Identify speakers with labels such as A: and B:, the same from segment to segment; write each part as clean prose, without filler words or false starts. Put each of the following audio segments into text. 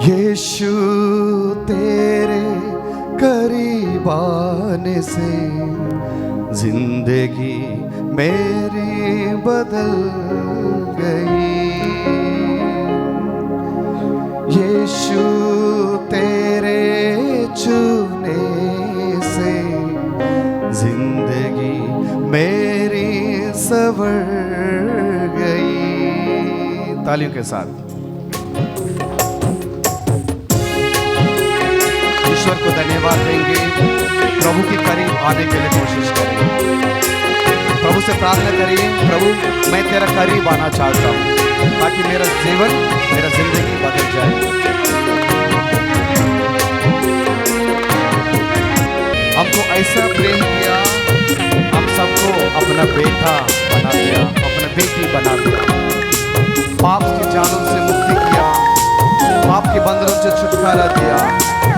A: यीशु तेरे करीब आने से जिंदगी मेरी बदल गई। यीशु तेरे छूने से जिंदगी मेरी संवर गई। तालियों के साथ ईश्वर को धन्यवाद देंगे। प्रभु के करीब आने के लिए कोशिश करें। प्रभु से प्रार्थना करिए, प्रभु मैं तेरा करीब आना चाहता हूँ ताकि मेरा जीवन, मेरा जिंदगी बदल जाए। हमको ऐसा प्रेम किया, हम सबको अपना बेटा बना दिया, अपना बेटी बना दिया। पाप के जालों से मुक्ति किया, पाप के बंधनों से छुटकारा दिया,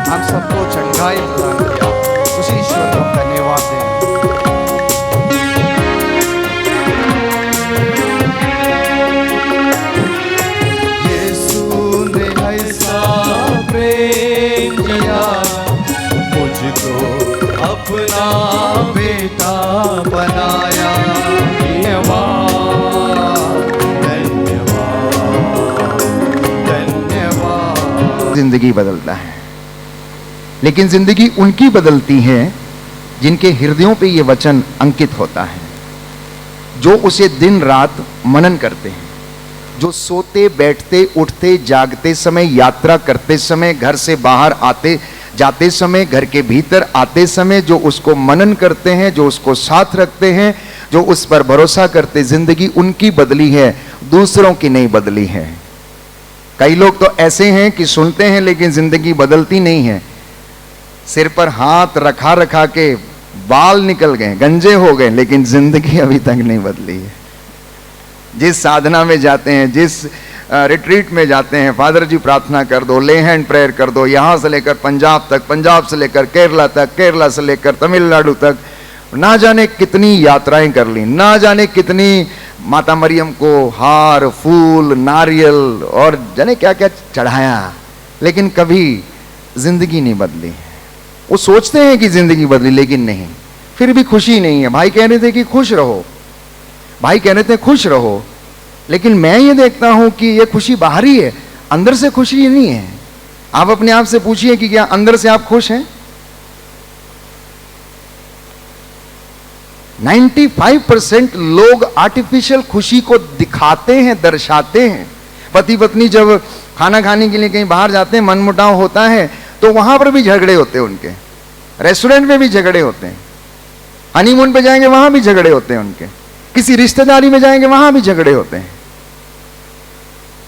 A: हम सबको चंगाई प्रदान किया। उस ईश्वर को धन्यवाद दें। यीशु ने ऐसा प्रेम किया, मुझको अपना बेटा बनाया। धन्यवाद, धन्यवाद, धन्यवाद।
B: जिंदगी बदलता है, लेकिन जिंदगी उनकी बदलती है जिनके हृदयों पे ये वचन अंकित होता है, जो उसे दिन रात मनन करते हैं, जो सोते बैठते उठते जागते समय, यात्रा करते समय, घर से बाहर आते जाते समय, घर के भीतर आते समय जो उसको मनन करते हैं, जो उसको साथ रखते हैं, जो उस पर भरोसा करते। जिंदगी उनकी बदली है, दूसरों की नहीं बदली है। कई लोग तो ऐसे हैं कि सुनते हैं लेकिन जिंदगी बदलती नहीं है। सिर पर हाथ रखा रखा के बाल निकल गए, गंजे हो गए, लेकिन जिंदगी अभी तक नहीं बदली है। जिस साधना में जाते हैं, जिस रिट्रीट में जाते हैं, फादर जी प्रार्थना कर दो, ले हैंड प्रेयर कर दो, यहाँ से लेकर पंजाब तक, पंजाब से लेकर केरला तक, केरला से लेकर तमिलनाडु तक, ना जाने कितनी यात्राएं कर ली, ना जाने कितनी माता मरियम को हार, फूल, नारियल और जाने क्या क्या चढ़ाया, लेकिन कभी जिंदगी नहीं बदली। वो सोचते हैं कि जिंदगी बदली, लेकिन नहीं, फिर भी खुशी नहीं है। भाई कह रहे थे कि खुश रहो, भाई कह रहे थे खुश रहो, लेकिन मैं ये देखता हूं कि ये खुशी बाहरी है, अंदर से खुशी नहीं है। आप अपने आप से पूछिए कि क्या अंदर से आप खुश हैं? 95% लोग आर्टिफिशियल खुशी को दिखाते हैं, दर्शाते हैं। पति पत्नी जब खाना खाने के लिए कहीं बाहर जाते हैं, मनमुटाव होता है तो वहां पर भी झगड़े होते हैं, उनके रेस्टोरेंट में भी झगड़े होते हैं, हनीमून पे जाएंगे वहां भी झगड़े होते हैं, उनके किसी रिश्तेदारी में जाएंगे वहां भी झगड़े होते हैं,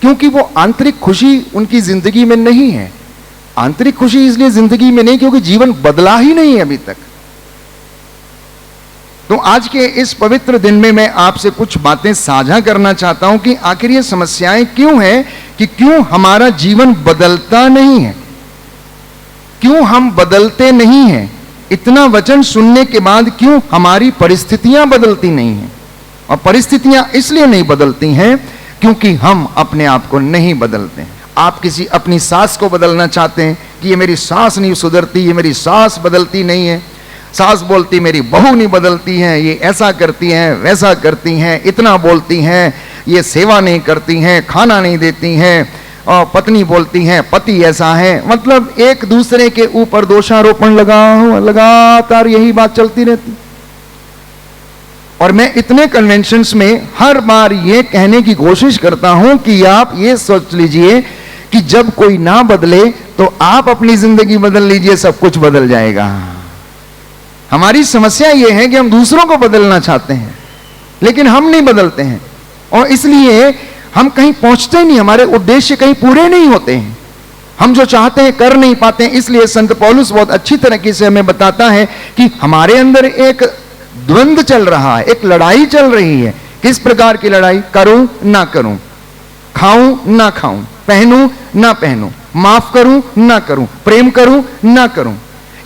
B: क्योंकि वो आंतरिक खुशी उनकी जिंदगी में नहीं है। आंतरिक खुशी इसलिए जिंदगी में नहीं क्योंकि जीवन बदला ही नहीं है अभी तक। तो आज के इस पवित्र दिन में मैं आपसे कुछ बातें साझा करना चाहता हूं कि आखिर ये समस्याएं क्यों हैं, कि क्यों हमारा जीवन बदलता नहीं है, क्यों हम बदलते नहीं हैं। इतना वचन सुनने के बाद क्यों हमारी परिस्थितियां बदलती नहीं हैं। और परिस्थितियां इसलिए नहीं बदलती हैं क्योंकि हम अपने आप को नहीं बदलते हैं। आप किसी अपनी सास को बदलना चाहते हैं कि ये मेरी सास नहीं सुधरती, ये मेरी सास बदलती नहीं है, सास बोलती मेरी बहू नहीं बदलती है, ये ऐसा करती हैं, वैसा करती हैं, इतना बोलती हैं, ये सेवा नहीं करती हैं, खाना नहीं देती हैं, और पत्नी बोलती हैं पति ऐसा है। मतलब एक दूसरे के ऊपर दोषारोपण लगातार यही बात चलती रहती। और मैं इतने कन्वेंशंस में हर बार ये कहने की कोशिश करता हूं कि आप ये सोच लीजिए कि जब कोई ना बदले तो आप अपनी जिंदगी बदल लीजिए, सब कुछ बदल जाएगा। हमारी समस्या ये है कि हम दूसरों को बदलना चाहते हैं लेकिन हम नहीं बदलते हैं, और इसलिए हम कहीं पहुंचते नहीं, हमारे उद्देश्य कहीं पूरे नहीं होते हैं। हम जो चाहते हैं कर नहीं पाते हैं। इसलिए संत पौलुस बहुत अच्छी तरीके से हमें बताता है कि हमारे अंदर एक द्वंद्व चल रहा है, एक लड़ाई चल रही है। किस प्रकार की लड़ाई? करूं ना करूं, खाऊं ना खाऊं, पहनूं ना पहनूं, माफ करूं ना करूं, प्रेम करूं ना करूं।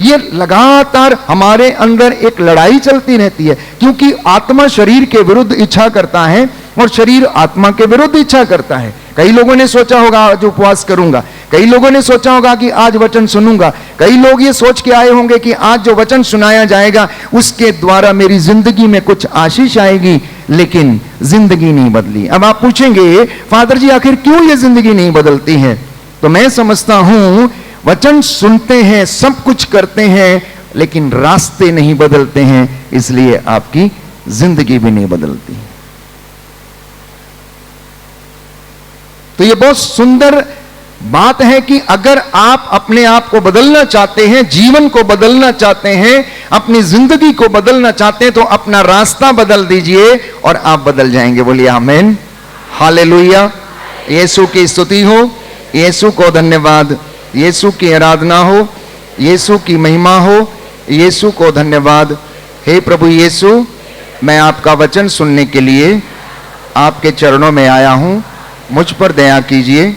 B: ये लगातार हमारे अंदर एक लड़ाई चलती रहती है, क्योंकि आत्मा शरीर के विरुद्ध इच्छा करता है और शरीर आत्मा के विरुद्ध इच्छा करता है। कई लोगों ने सोचा होगा आज उपवास करूंगा, कई लोगों ने सोचा होगा कि आज वचन सुनूंगा, कई लोग ये सोच के आए होंगे कि आज जो वचन सुनाया जाएगा उसके द्वारा मेरी जिंदगी में कुछ आशीष आएगी, लेकिन जिंदगी नहीं बदली। अब आप पूछेंगे फादर जी आखिर क्यों ये जिंदगी नहीं बदलती है? तो मैं समझता हूं वचन सुनते हैं, सब कुछ करते हैं, लेकिन रास्ते नहीं बदलते हैं, इसलिए आपकी जिंदगी भी नहीं बदलती। तो ये बहुत सुंदर बात है कि अगर आप अपने आप को बदलना चाहते हैं, जीवन को बदलना चाहते हैं, अपनी जिंदगी को बदलना चाहते हैं, तो अपना रास्ता बदल दीजिए और आप बदल जाएंगे। बोलिए आमीन, हालेलुया। यीशु की स्तुति हो, यीशु को धन्यवाद, यीशु की आराधना हो, यीशु की महिमा हो, यीशु को धन्यवाद। हे प्रभु यीशु, मैं आपका वचन सुनने के लिए आपके चरणों में आया हूं, मुझ पर दया कीजिए,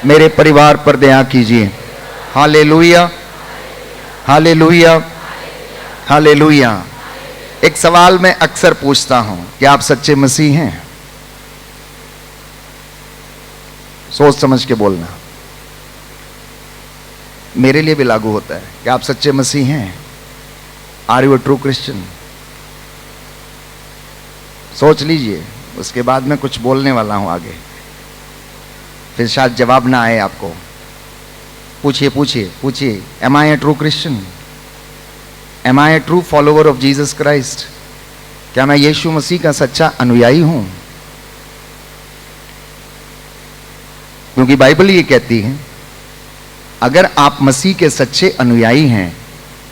B: मेरे परिवार पर दया कीजिए। Hallelujah, hallelujah, hallelujah. एक सवाल मैं अक्सर पूछता हूं कि आप सच्चे मसीह हैं? सोच समझ के बोलना, मेरे लिए भी लागू होता है कि आप सच्चे मसीह हैं? Are you a true Christian? सोच लीजिए, उसके बाद मैं कुछ बोलने वाला हूं आगे, फिर शायद जवाब ना आए आपको। पूछिए पूछिए पूछिए, am I a true Christian? Am I a true follower of Jesus Christ? क्या मैं यीशु मसीह का सच्चा अनुयायी हूं? क्योंकि बाइबल ये कहती है अगर आप मसीह के सच्चे अनुयायी हैं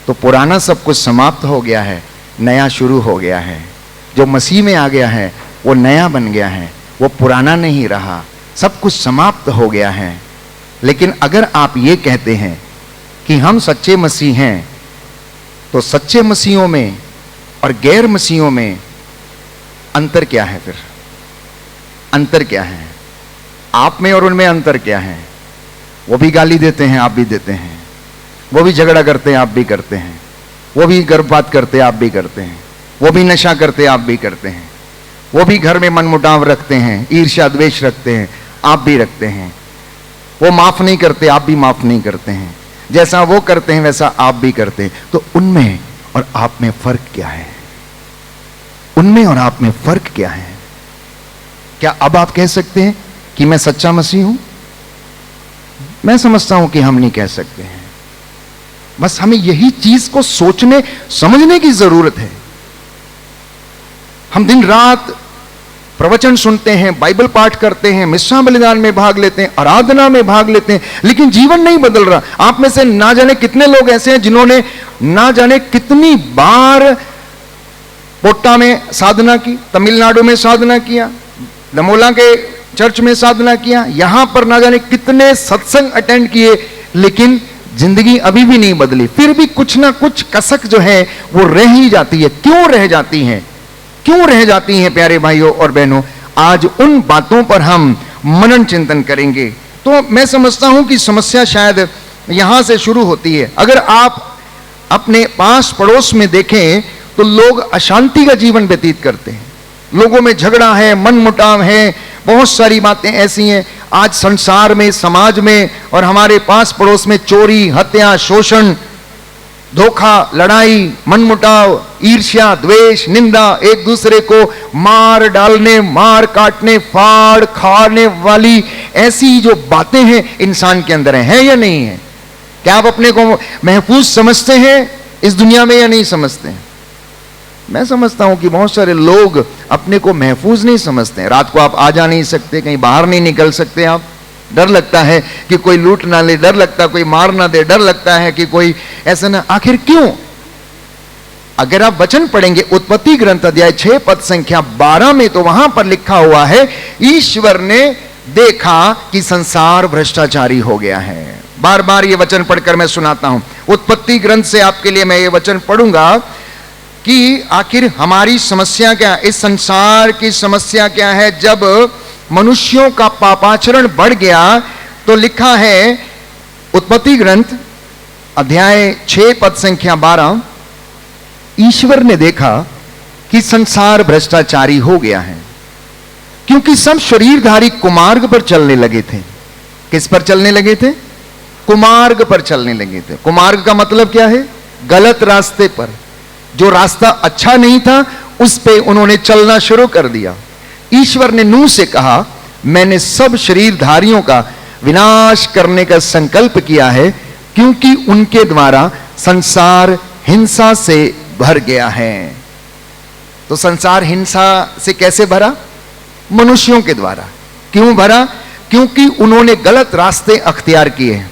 B: तो पुराना सब कुछ समाप्त हो गया है, नया शुरू हो गया है। जो मसीह में आ गया है वो नया बन गया है, वो पुराना नहीं रहा, सब कुछ समाप्त हो गया है। लेकिन अगर आप ये कहते हैं कि हम सच्चे मसीह हैं, तो सच्चे मसीहों में और गैर मसीहों में अंतर क्या है? फिर अंतर क्या है? आप में और उनमें अंतर क्या है? वो भी गाली देते हैं, आप भी देते हैं। वो भी झगड़ा करते हैं, आप भी करते हैं। वो भी गर्भपात करते हैं, आप भी करते हैं। वो भी नशा करते हैं, आप भी करते हैं। वो भी घर में मनमुटाव रखते हैं, ईर्ष्या द्वेष रखते हैं, आप भी रखते हैं। वो माफ नहीं करते, आप भी माफ नहीं करते हैं। जैसा वो करते हैं वैसा आप भी करते हैं। तो उनमें और आप में फर्क क्या है? उनमें और आप में फर्क क्या है? क्या अब आप कह सकते हैं कि मैं सच्चा मसीह हूं? मैं समझता हूं कि हम नहीं कह सकते हैं। बस हमें यही चीज को सोचने समझने की जरूरत है। हम दिन रात प्रवचन सुनते हैं, बाइबल पाठ करते हैं, मिस्सा बलिदान में भाग लेते हैं, आराधना में भाग लेते हैं, लेकिन जीवन नहीं बदल रहा। आप में से ना जाने कितने लोग ऐसे हैं जिन्होंने ना जाने कितनी बार पोट्टा में साधना की, तमिलनाडु में साधना किया, दमोला के चर्च में साधना किया, यहां पर ना जाने कितने सत्संग अटेंड किए, लेकिन जिंदगी अभी भी नहीं बदली। फिर भी कुछ ना कुछ कसक जो है वो रह ही जाती है। क्यों रह जाती है? क्यों रह जाती हैं प्यारे भाइयों और बहनों? आज उन बातों पर हम मनन चिंतन करेंगे। तो मैं समझता हूं कि समस्या शायद यहां से शुरू होती है। अगर आप अपने पास पड़ोस में देखें तो लोग अशांति का जीवन व्यतीत करते हैं। लोगों में झगड़ा है, मनमुटाव है, बहुत सारी बातें ऐसी हैं आज संसार में, समाज में और हमारे पास पड़ोस में। चोरी, हत्या, शोषण, धोखा, लड़ाई, मनमुटाव, ईर्ष्या, द्वेष, निंदा, एक दूसरे को मार डालने, मार काटने, फाड़ खाने वाली ऐसी जो बातें हैं इंसान के अंदर है या नहीं है? क्या आप अपने को महफूज समझते हैं इस दुनिया में या नहीं समझते हैं? मैं समझता हूं कि बहुत सारे लोग अपने को महफूज नहीं समझते हैं। रात को आप आ जा नहीं सकते, कहीं बाहर नहीं निकल सकते, आप डर लगता है कि कोई लूट ना ले, डर लगता है कोई मार ना दे, डर लगता है कि कोई ऐसा ना। आखिर क्यों? अगर आप वचन पढ़ेंगे उत्पत्ति ग्रंथ अध्याय 6 पद संख्या 12 में, तो वहां पर लिखा हुआ है ईश्वर ने देखा कि संसार भ्रष्टाचारी हो गया है। बार बार ये वचन पढ़कर मैं सुनाता हूं। उत्पत्ति ग्रंथ से आपके लिए मैं ये वचन पढ़ूंगा कि आखिर हमारी समस्या क्या है, इस संसार की समस्या क्या है। जब मनुष्यों का पापाचरण बढ़ गया तो लिखा है उत्पत्ति ग्रंथ अध्याय 6 पद संख्या 12, ईश्वर ने देखा कि संसार भ्रष्टाचारी हो गया है क्योंकि सब शरीरधारी कुमार्ग पर चलने लगे थे। किस पर चलने लगे थे? कुमार्ग पर चलने लगे थे। कुमार्ग का मतलब क्या है? गलत रास्ते पर। जो रास्ता अच्छा नहीं था उस पे उन्होंने चलना शुरू कर दिया। ईश्वर ने नूह से कहा, मैंने सब शरीरधारियों का विनाश करने का संकल्प किया है, क्योंकि उनके द्वारा संसार हिंसा से भर गया है। तो संसार हिंसा से कैसे भरा? मनुष्यों के द्वारा। क्यों भरा? क्योंकि उन्होंने गलत रास्ते अख्तियार किए।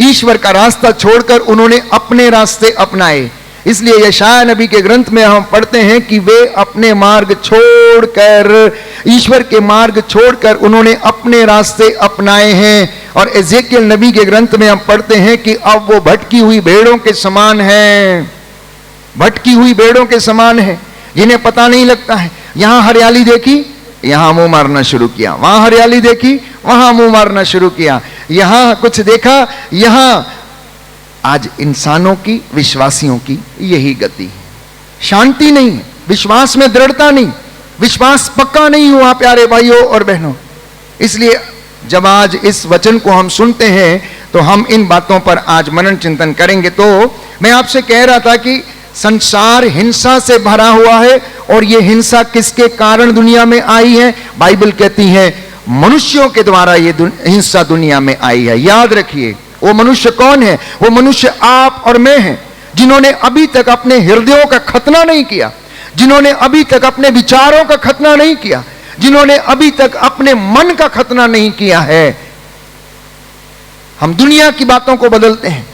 B: ईश्वर का रास्ता छोड़कर उन्होंने अपने रास्ते अपनाए। इसलिए यशाया नबी के ग्रंथ में हम पढ़ते हैं कि वे अपने मार्ग छोड़कर, ईश्वर के मार्ग छोड़कर उन्होंने अपने रास्ते अपनाए हैं। और एजेकियल नबी के ग्रंथ में हम पढ़ते हैं कि अब वो भटकी हुई भेड़ों के समान है, भटकी हुई भेड़ों के समान है, जिन्हें पता नहीं लगता है। यहां हरियाली देखी, यहां मुंह मारना शुरू किया, वहां हरियाली देखी, वहां मुंह मारना शुरू किया, यहां कुछ देखा, यहां। आज इंसानों की, विश्वासियों की यही गति है। शांति नहीं है, विश्वास में दृढ़ता नहीं, विश्वास पक्का नहीं हुआ प्यारे भाइयों और बहनों। इसलिए जब आज इस वचन को हम सुनते हैं तो हम इन बातों पर आज मनन चिंतन करेंगे। तो मैं आपसे कह रहा था कि संसार हिंसा से भरा हुआ है, और यह हिंसा किसके कारण दुनिया में आई है? बाइबल कहती है मनुष्यों के द्वारा यह हिंसा दुनिया में आई है। याद रखिए, वो मनुष्य कौन है? वो मनुष्य आप और मैं हैं, जिन्होंने अभी तक अपने हृदयों का खतना नहीं किया, जिन्होंने अभी तक अपने विचारों का खतना नहीं किया, जिन्होंने अभी तक अपने मन का खतना नहीं किया है। हम दुनिया की बातों को बदलते हैं,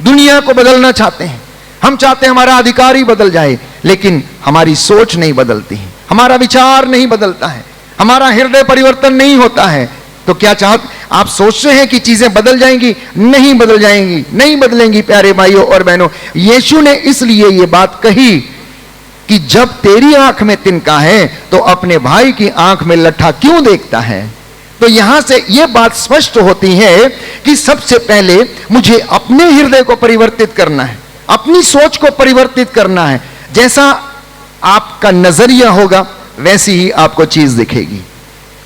B: दुनिया को बदलना चाहते हैं, हम चाहते हैं हमारा अधिकारी बदल जाए, लेकिन हमारी सोच नहीं बदलती है, हमारा विचार नहीं बदलता है, हमारा हृदय परिवर्तन नहीं होता है। तो क्या आप सोचते हैं कि चीजें बदल जाएंगी? नहीं बदल जाएंगी, नहीं बदलेंगी प्यारे भाइयों और बहनों। यीशु ने इसलिए यह बात कही कि जब तेरी आंख में तिनका है तो अपने भाई की आंख में लट्ठा क्यों देखता है? तो यहां से यह बात स्पष्ट होती है कि सबसे पहले मुझे अपने हृदय को परिवर्तित करना है, अपनी सोच को परिवर्तित करना है। जैसा आपका नजरिया होगा वैसी ही आपको चीज दिखेगी,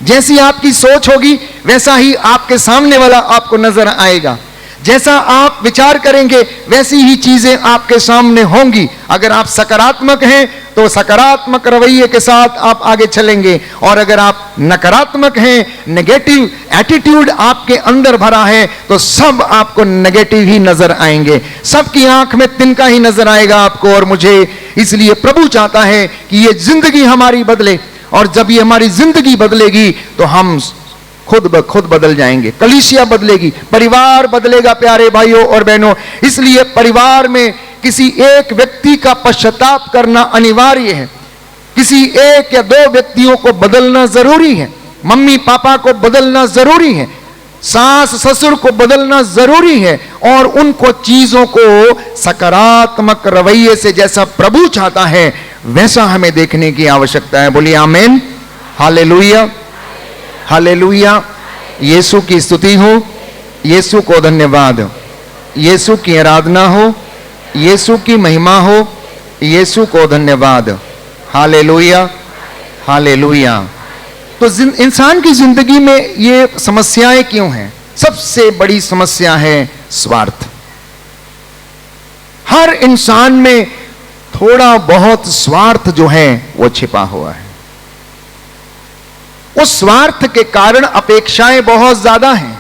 B: जैसी आपकी सोच होगी वैसा ही आपके सामने वाला आपको नजर आएगा, जैसा आप विचार करेंगे वैसी ही चीजें आपके सामने होंगी। अगर आप सकारात्मक हैं तो सकारात्मक रवैये के साथ आप आगे चलेंगे, और अगर आप नकारात्मक हैं, नेगेटिव एटीट्यूड आपके अंदर भरा है, तो सब आपको नेगेटिव ही नजर आएंगे, सबकी आंख में तिनका ही नजर आएगा आपको और मुझे। इसलिए प्रभु चाहता है कि ये जिंदगी हमारी बदले, और जब ये हमारी जिंदगी बदलेगी तो हम खुद ब खुद बदल जाएंगे, कलीसिया बदलेगी, परिवार बदलेगा प्यारे भाइयों और बहनों। इसलिए परिवार में किसी एक व्यक्ति का पश्चाताप करना अनिवार्य है, किसी एक या दो व्यक्तियों को बदलना जरूरी है, मम्मी पापा को बदलना जरूरी है, सास ससुर को बदलना जरूरी है, और उनको चीजों को सकारात्मक रवैये से जैसा प्रभु चाहता है वैसा हमें देखने की आवश्यकता है। बोलिए आमीन, हालेलुया, हालेलुया। यीशु की स्तुति हो, यीशु को धन्यवाद, यीशु की आराधना हो, यीशु की महिमा हो, यीशु को धन्यवाद। Hallelujah, hallelujah. तो इंसान की जिंदगी में ये समस्याएं क्यों हैं? सबसे बड़ी समस्या है स्वार्थ। हर इंसान में थोड़ा बहुत स्वार्थ जो है वो छिपा हुआ है। उस स्वार्थ के कारण अपेक्षाएं बहुत ज्यादा हैं,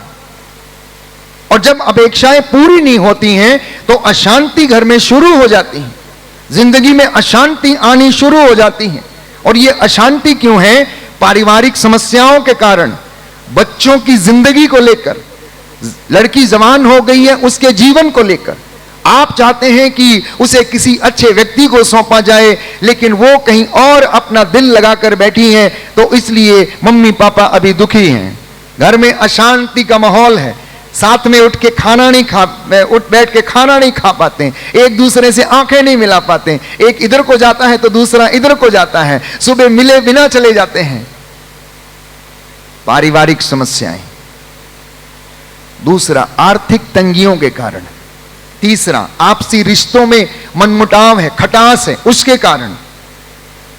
B: और जब अपेक्षाएं पूरी नहीं होती हैं तो अशांति घर में शुरू हो जाती है, जिंदगी में अशांति आनी शुरू हो जाती है। और ये अशांति क्यों है? पारिवारिक समस्याओं के कारण, बच्चों की जिंदगी को लेकर, लड़की जवान हो गई है उसके जीवन को लेकर, आप चाहते हैं कि उसे किसी अच्छे व्यक्ति को सौंपा जाए, लेकिन वो कहीं और अपना दिल लगाकर बैठी हैं, तो इसलिए मम्मी पापा अभी दुखी हैं, घर में अशांति का माहौल है, साथ में उठ बैठ के खाना नहीं खा पाते, एक दूसरे से आंखें नहीं मिला पाते, एक इधर को जाता है तो दूसरा इधर को जाता है, सुबह मिले बिना चले जाते हैं। पारिवारिक समस्याएं। दूसरा, आर्थिक तंगियों के कारण। तीसरा, आपसी रिश्तों में मनमुटाव है, खटास है, उसके कारण।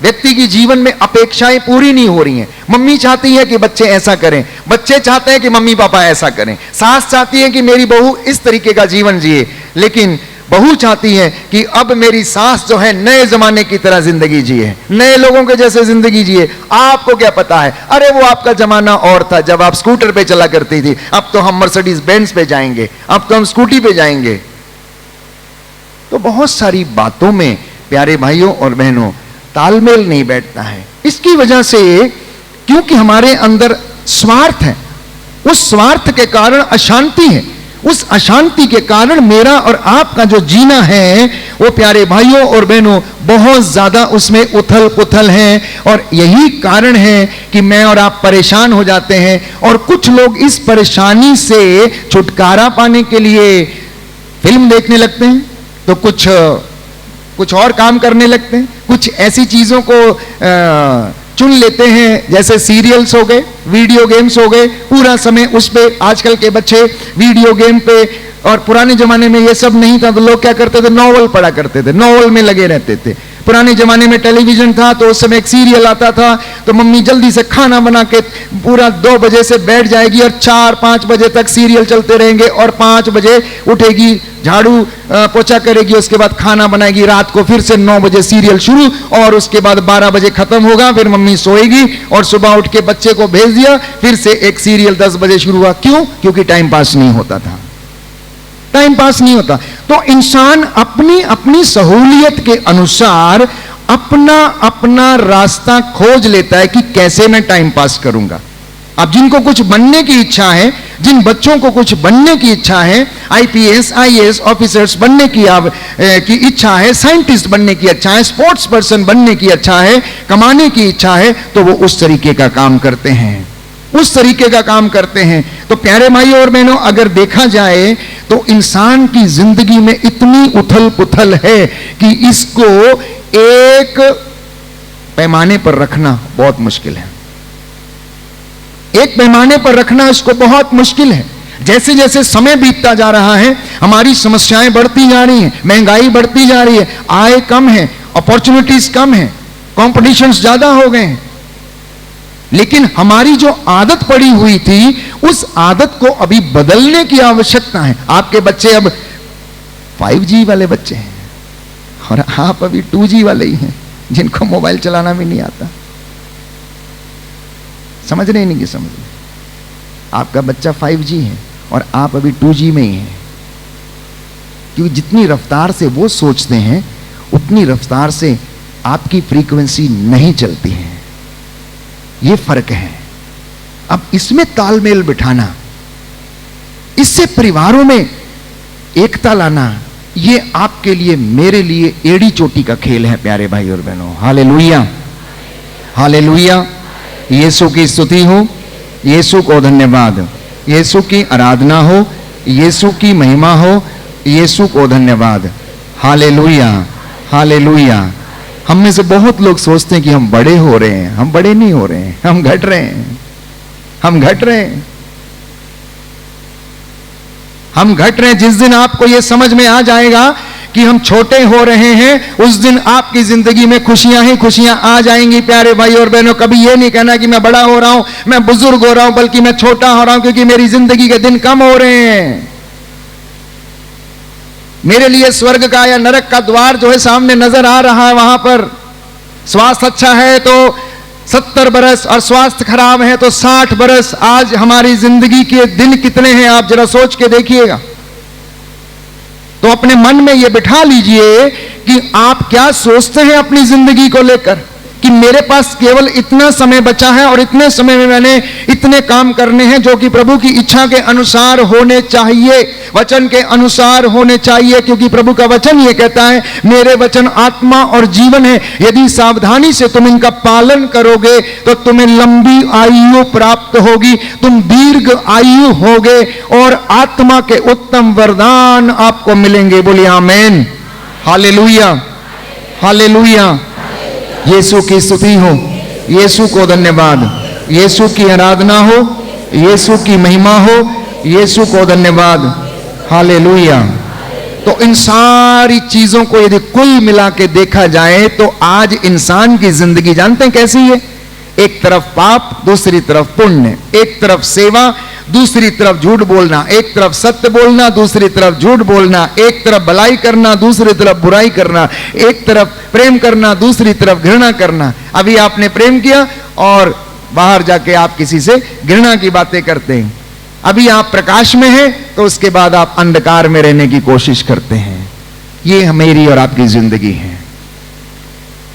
B: व्यक्ति की जीवन में अपेक्षाएं पूरी नहीं हो रही हैं। मम्मी चाहती है कि बच्चे ऐसा करें, बच्चे चाहते हैं कि मम्मी पापा ऐसा करें, सास चाहती है कि मेरी बहू इस तरीके का जीवन जिए, लेकिन बहू चाहती है कि अब मेरी सास जो है नए जमाने की तरह जिंदगी जिए, नए लोगों के जैसे जिंदगी जिए। आपको क्या पता है, अरे वो आपका जमाना और था जब आप स्कूटर पे चला करती थी, अब तो हम मर्सिडीज बेंज पे जाएंगे, अब तो हम स्कूटी पे जाएंगे। तो बहुत सारी बातों में प्यारे भाइयों और बहनों तालमेल नहीं बैठता है। इसकी वजह से क्योंकि हमारे अंदर स्वार्थ है, उस स्वार्थ के कारण अशांति है, उस अशांति के कारण मेरा और आपका जो जीना है वो प्यारे भाइयों और बहनों बहुत ज्यादा उसमें उथल पुथल है। और यही कारण है कि मैं और आप परेशान हो जाते हैं। और कुछ लोग इस परेशानी से छुटकारा पाने के लिए फिल्म देखने लगते हैं, तो कुछ और काम करने लगते हैं, कुछ ऐसी चीजों को चुन लेते हैं, जैसे सीरियल्स हो गए, वीडियो गेम्स हो गए, पूरा समय उस पे। आजकल के बच्चे वीडियो गेम पे, और पुराने जमाने में ये सब नहीं था तो लोग क्या करते थे, नॉवल पढ़ा करते थे, नॉवल में लगे रहते थे। पुराने जमाने में टेलीविजन था तो उस समय एक सीरियल आता था तो मम्मी जल्दी से खाना बना के पूरा 2 बजे से बैठ जाएगी और 4-5 बजे तक सीरियल चलते रहेंगे, और 5 बजे उठेगी, झाड़ू पोछा करेगी, उसके बाद खाना बनाएगी, रात को फिर से 9 बजे सीरियल शुरू, और उसके बाद 12 बजे खत्म होगा, फिर मम्मी सोएगी और सुबह उठ के बच्चे को भेज दिया, फिर से एक सीरियल 10 बजे शुरू हुआ। क्यों? क्योंकि टाइम पास नहीं होता था, टाइम पास नहीं होता। तो इंसान अपनी अपनी सहूलियत के अनुसार अपना अपना रास्ता खोज लेता है कि कैसे मैं टाइम पास करूंगा। अब जिनको कुछ बनने की इच्छा है, जिन बच्चों को कुछ बनने की इच्छा है, आईपीएस आईएएस ऑफिसर्स बनने की इच्छा है, साइंटिस्ट बनने की इच्छा है, स्पोर्ट्स पर्सन बनने की इच्छा है, कमाने की इच्छा है, तो वो उस तरीके का काम करते हैं, उस तरीके का काम करते हैं। तो प्यारे भाइयों और बहनों, अगर देखा जाए तो इंसान की जिंदगी में इतनी उथल पुथल है कि इसको एक पैमाने पर रखना बहुत मुश्किल है। एक पैमाने पर रखना इसको बहुत मुश्किल है। जैसे जैसे समय बीतता जा रहा है, हमारी समस्याएं बढ़ती जा रही हैं, महंगाई बढ़ती जा रही है, आय कम है, अपॉर्चुनिटीज कम है, कॉम्पिटिशन्स ज्यादा हो गए हैं, लेकिन हमारी जो आदत पड़ी हुई थी उस आदत को अभी बदलने की आवश्यकता है। आपके बच्चे अब 5G वाले बच्चे हैं और आप अभी 2G वाले ही हैं, जिनको मोबाइल चलाना भी नहीं आता। समझ रहे नहीं कि समझ रहे? आपका बच्चा 5G है और आप अभी 2G में ही हैं, क्योंकि जितनी रफ्तार से वो सोचते हैं उतनी रफ्तार से आपकी फ्रीक्वेंसी नहीं चलती है। ये फर्क है। अब इसमें तालमेल बिठाना, इससे परिवारों में एकता लाना, ये आपके लिए मेरे लिए एड़ी चोटी का खेल है प्यारे भाई और बहनों। Hallelujah, hallelujah. यीशु की स्तुति हो, यीशु को धन्यवाद, यीशु की आराधना हो, यीशु की महिमा हो, यीशु को धन्यवाद। Hallelujah, hallelujah. हम में से बहुत लोग सोचते हैं कि हम बड़े हो रहे हैं। हम बड़े नहीं हो रहे हैं, हम घट रहे हैं, हम घट रहे हैं, हम घट रहे हैं। जिस दिन आपको यह समझ में आ जाएगा कि हम छोटे हो रहे हैं, उस दिन आपकी जिंदगी में खुशियां ही खुशियां आ जाएंगी प्यारे भाई और बहनों। कभी यह नहीं कहना कि मैं बड़ा हो रहा हूं, मैं बुजुर्ग हो रहा हूं, बल्कि मैं छोटा हो रहा हूं क्योंकि मेरी जिंदगी के दिन कम हो रहे हैं। मेरे लिए स्वर्ग का या नरक का द्वार जो है सामने नजर आ रहा है। वहां पर स्वास्थ्य अच्छा है तो 70 बरस और स्वास्थ्य खराब है तो 60 बरस। आज हमारी जिंदगी के दिन कितने हैं आप जरा सोच के देखिएगा। तो अपने मन में यह बिठा लीजिए कि आप क्या सोचते हैं अपनी जिंदगी को लेकर, कि मेरे पास केवल इतना समय बचा है और इतने समय में मैंने इतने काम करने हैं जो कि प्रभु की इच्छा के अनुसार होने चाहिए, वचन के अनुसार होने चाहिए। क्योंकि प्रभु का वचन ये कहता है, मेरे वचन आत्मा और जीवन है, यदि सावधानी से तुम इनका पालन करोगे तो तुम्हें लंबी आयु प्राप्त होगी, तुम दीर्घ आयु होगे और आत्मा के उत्तम वरदान आपको मिलेंगे। बोलिए आमीन, हालेलुया, हालेलुया। यीशु की स्तुति हो, यीशु को धन्यवाद, यीशु की आराधना हो, यीशु की महिमा हो, यीशु को धन्यवाद। हालेलुया। तो इन सारी चीजों को यदि कुल मिला के देखा जाए तो आज इंसान की जिंदगी जानते हैं कैसी है? एक तरफ पाप, दूसरी तरफ पुण्य, एक तरफ सेवा, दूसरी तरफ झूठ बोलना, एक तरफ सत्य बोलना, दूसरी तरफ झूठ बोलना, एक तरफ भलाई करना, दूसरी तरफ बुराई करना, एक तरफ प्रेम करना, दूसरी तरफ घृणा करना। अभी आपने प्रेम किया और बाहर जाके आप किसी से घृणा की बातें करते हैं। अभी आप प्रकाश में हैं तो उसके बाद आप अंधकार में रहने की कोशिश करते हैं। ये मेरी और आपकी जिंदगी है।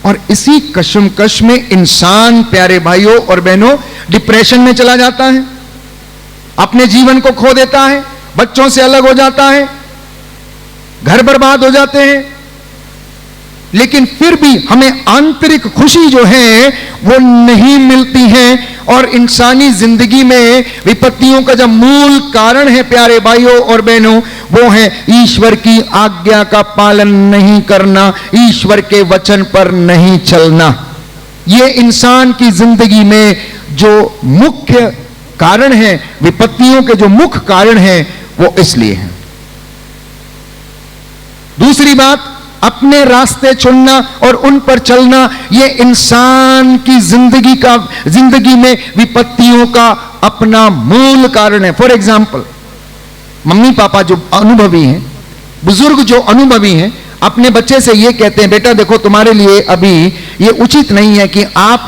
B: और इसी कशमकश में इंसान, प्यारे भाइयों और बहनों, डिप्रेशन में चला जाता है, अपने जीवन को खो देता है, बच्चों से अलग हो जाता है, घर बर्बाद हो जाते हैं। लेकिन फिर भी हमें आंतरिक खुशी जो है वो नहीं मिलती है। और इंसानी जिंदगी में विपत्तियों का जो मूल कारण है प्यारे भाइयों और बहनों, वो है ईश्वर की आज्ञा का पालन नहीं करना, ईश्वर के वचन पर नहीं चलना। ये इंसान की जिंदगी में जो मुख्य कारण है, विपत्तियों के जो मुख्य कारण है, वो इसलिए है। दूसरी बात, अपने रास्ते चुनना और उन पर चलना, ये इंसान की जिंदगी में विपत्तियों का अपना मूल कारण है। फॉर एग्जाम्पल, मम्मी पापा जो अनुभवी हैं, बुजुर्ग जो अनुभवी हैं, अपने बच्चे से ये कहते हैं, बेटा देखो तुम्हारे लिए अभी ये उचित नहीं है कि आप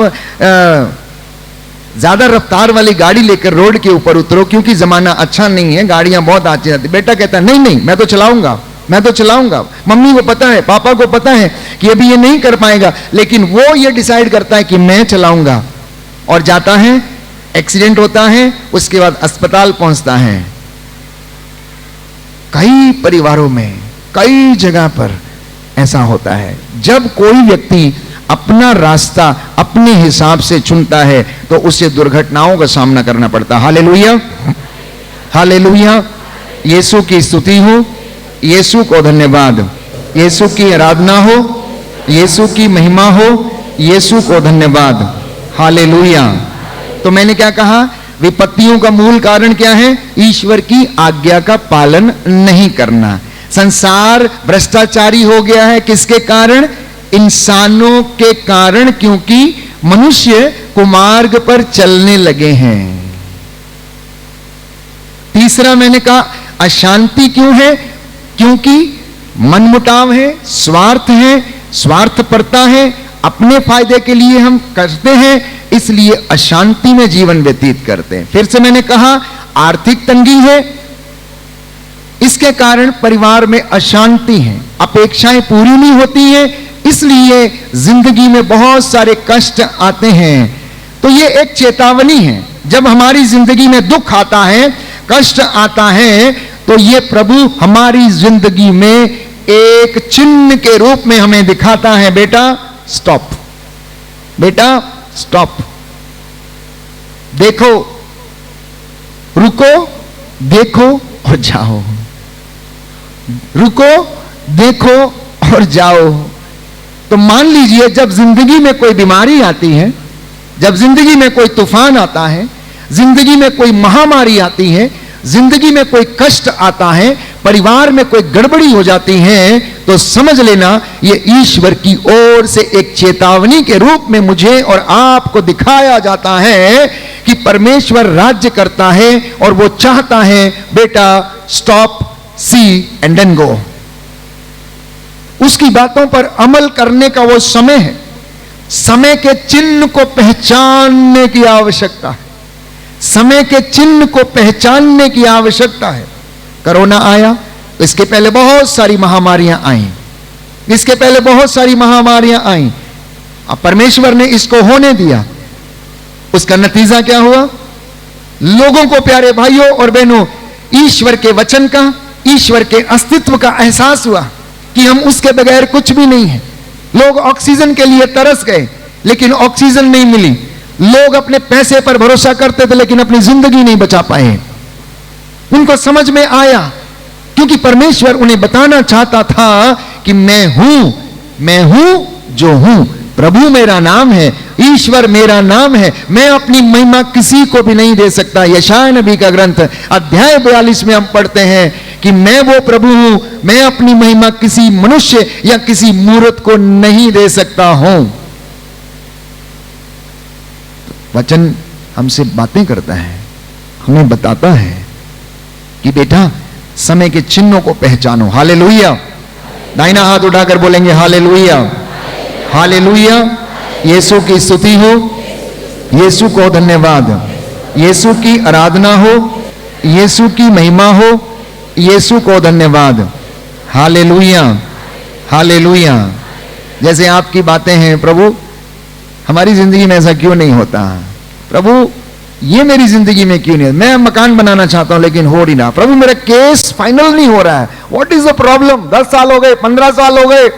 B: ज्यादा रफ्तार वाली गाड़ी लेकर रोड के ऊपर उतरो, क्योंकि जमाना अच्छा नहीं है, गाड़ियां बहुत आती जाती। बेटा कहता है नहीं नहीं, मैं तो चलाऊंगा, मैं तो चलाऊंगा। मम्मी को पता है, पापा को पता है कि अभी ये नहीं कर पाएगा, लेकिन वो ये डिसाइड करता है कि मैं चलाऊंगा, और जाता है, एक्सीडेंट होता है, उसके बाद अस्पताल पहुंचता है। कई परिवारों में, कई जगह पर ऐसा होता है। जब कोई व्यक्ति अपना रास्ता अपने हिसाब से चुनता है तो उसे दुर्घटनाओं का सामना करना पड़ता है। हालेलुया, हालेलुया, यीशु की स्तुति हो, यीशु को धन्यवाद, यीशु की आराधना हो, यीशु की महिमा हो, यीशु को धन्यवाद। हालेलुया। तो मैंने क्या कहा? विपत्तियों का मूल कारण क्या है? ईश्वर की आज्ञा का पालन नहीं करना। संसार भ्रष्टाचारी हो गया है, किसके कारण? इंसानों के कारण, क्योंकि मनुष्य कुमार्ग पर चलने लगे हैं। तीसरा मैंने कहा, अशांति क्यों है? क्योंकि मनमुटाव है, स्वार्थ है, स्वार्थपरता है, अपने फायदे के लिए हम करते हैं, इसलिए अशांति में जीवन व्यतीत करते हैं। फिर से मैंने कहा, आर्थिक तंगी है, इसके कारण परिवार में अशांति है, अपेक्षाएं पूरी नहीं होती हैं, इसलिए जिंदगी में बहुत सारे कष्ट आते हैं। तो ये एक चेतावनी है। जब हमारी जिंदगी में दुख आता है, कष्ट आता है, तो ये प्रभु हमारी जिंदगी में एक चिन्ह के रूप में हमें दिखाता है, बेटा स्टॉप, बेटा स्टॉप, देखो, रुको, देखो और जाओ, रुको, देखो और जाओ। तो मान लीजिए, जब जिंदगी में कोई बीमारी आती है, जब जिंदगी में कोई तूफान आता है, जिंदगी में कोई महामारी आती है, जिंदगी में कोई कष्ट आता है, परिवार में कोई गड़बड़ी हो जाती है, तो समझ लेना ये ईश्वर की ओर से एक चेतावनी के रूप में मुझे और आपको दिखाया जाता है कि परमेश्वर राज्य करता है और वो चाहता है, बेटा stop, see and then go. उसकी बातों पर अमल करने का वो समय है। समय के चिन्ह को पहचानने की आवश्यकता है, समय के चिन्ह को पहचानने की आवश्यकता है। कोरोना आया, इसके पहले बहुत सारी महामारियां आई, इसके पहले बहुत सारी महामारियां आई। अब परमेश्वर ने इसको होने दिया, उसका नतीजा क्या हुआ? लोगों को, प्यारे भाइयों और बहनों, ईश्वर के वचन का, ईश्वर के अस्तित्व का एहसास हुआ कि हम उसके बगैर कुछ भी नहीं है। लोग ऑक्सीजन के लिए तरस गए, लेकिन ऑक्सीजन नहीं मिली। लोग अपने पैसे पर भरोसा करते थे, लेकिन अपनी जिंदगी नहीं बचा पाए। उनको समझ में आया, क्योंकि परमेश्वर उन्हें बताना चाहता था कि मैं हूं जो हूं। प्रभु मेरा नाम है, ईश्वर मेरा नाम है, मैं अपनी महिमा किसी को भी नहीं दे सकता। यशायाह नबी का ग्रंथ अध्याय 42 में हम पढ़ते हैं कि मैं वो प्रभु हूं, मैं अपनी महिमा किसी मनुष्य या किसी मूर्त को नहीं दे सकता हूं। वचन हमसे बातें करता है, हमें बताता है कि बेटा समय के चिन्हों को पहचानो। हालेलुया। दाहिना हाथ उठाकर बोलेंगे हालेलुया, हालेलुया। यीशु की स्तुति हो, यीशु को धन्यवाद, यीशु की आराधना हो, यीशु की महिमा हो, यीशु को धन्यवाद। Hallelujah, hallelujah. जैसे आपकी बातें हैं, प्रभु हमारी जिंदगी में ऐसा क्यों नहीं होता, प्रभु ये मेरी जिंदगी में क्यों नहीं, मैं मकान बनाना चाहता हूं लेकिन हो नहीं रहा, प्रभु मेरा केस फाइनल नहीं हो रहा है, व्हाट इज द प्रॉब्लम, 10 साल हो गए, 15 साल हो गए,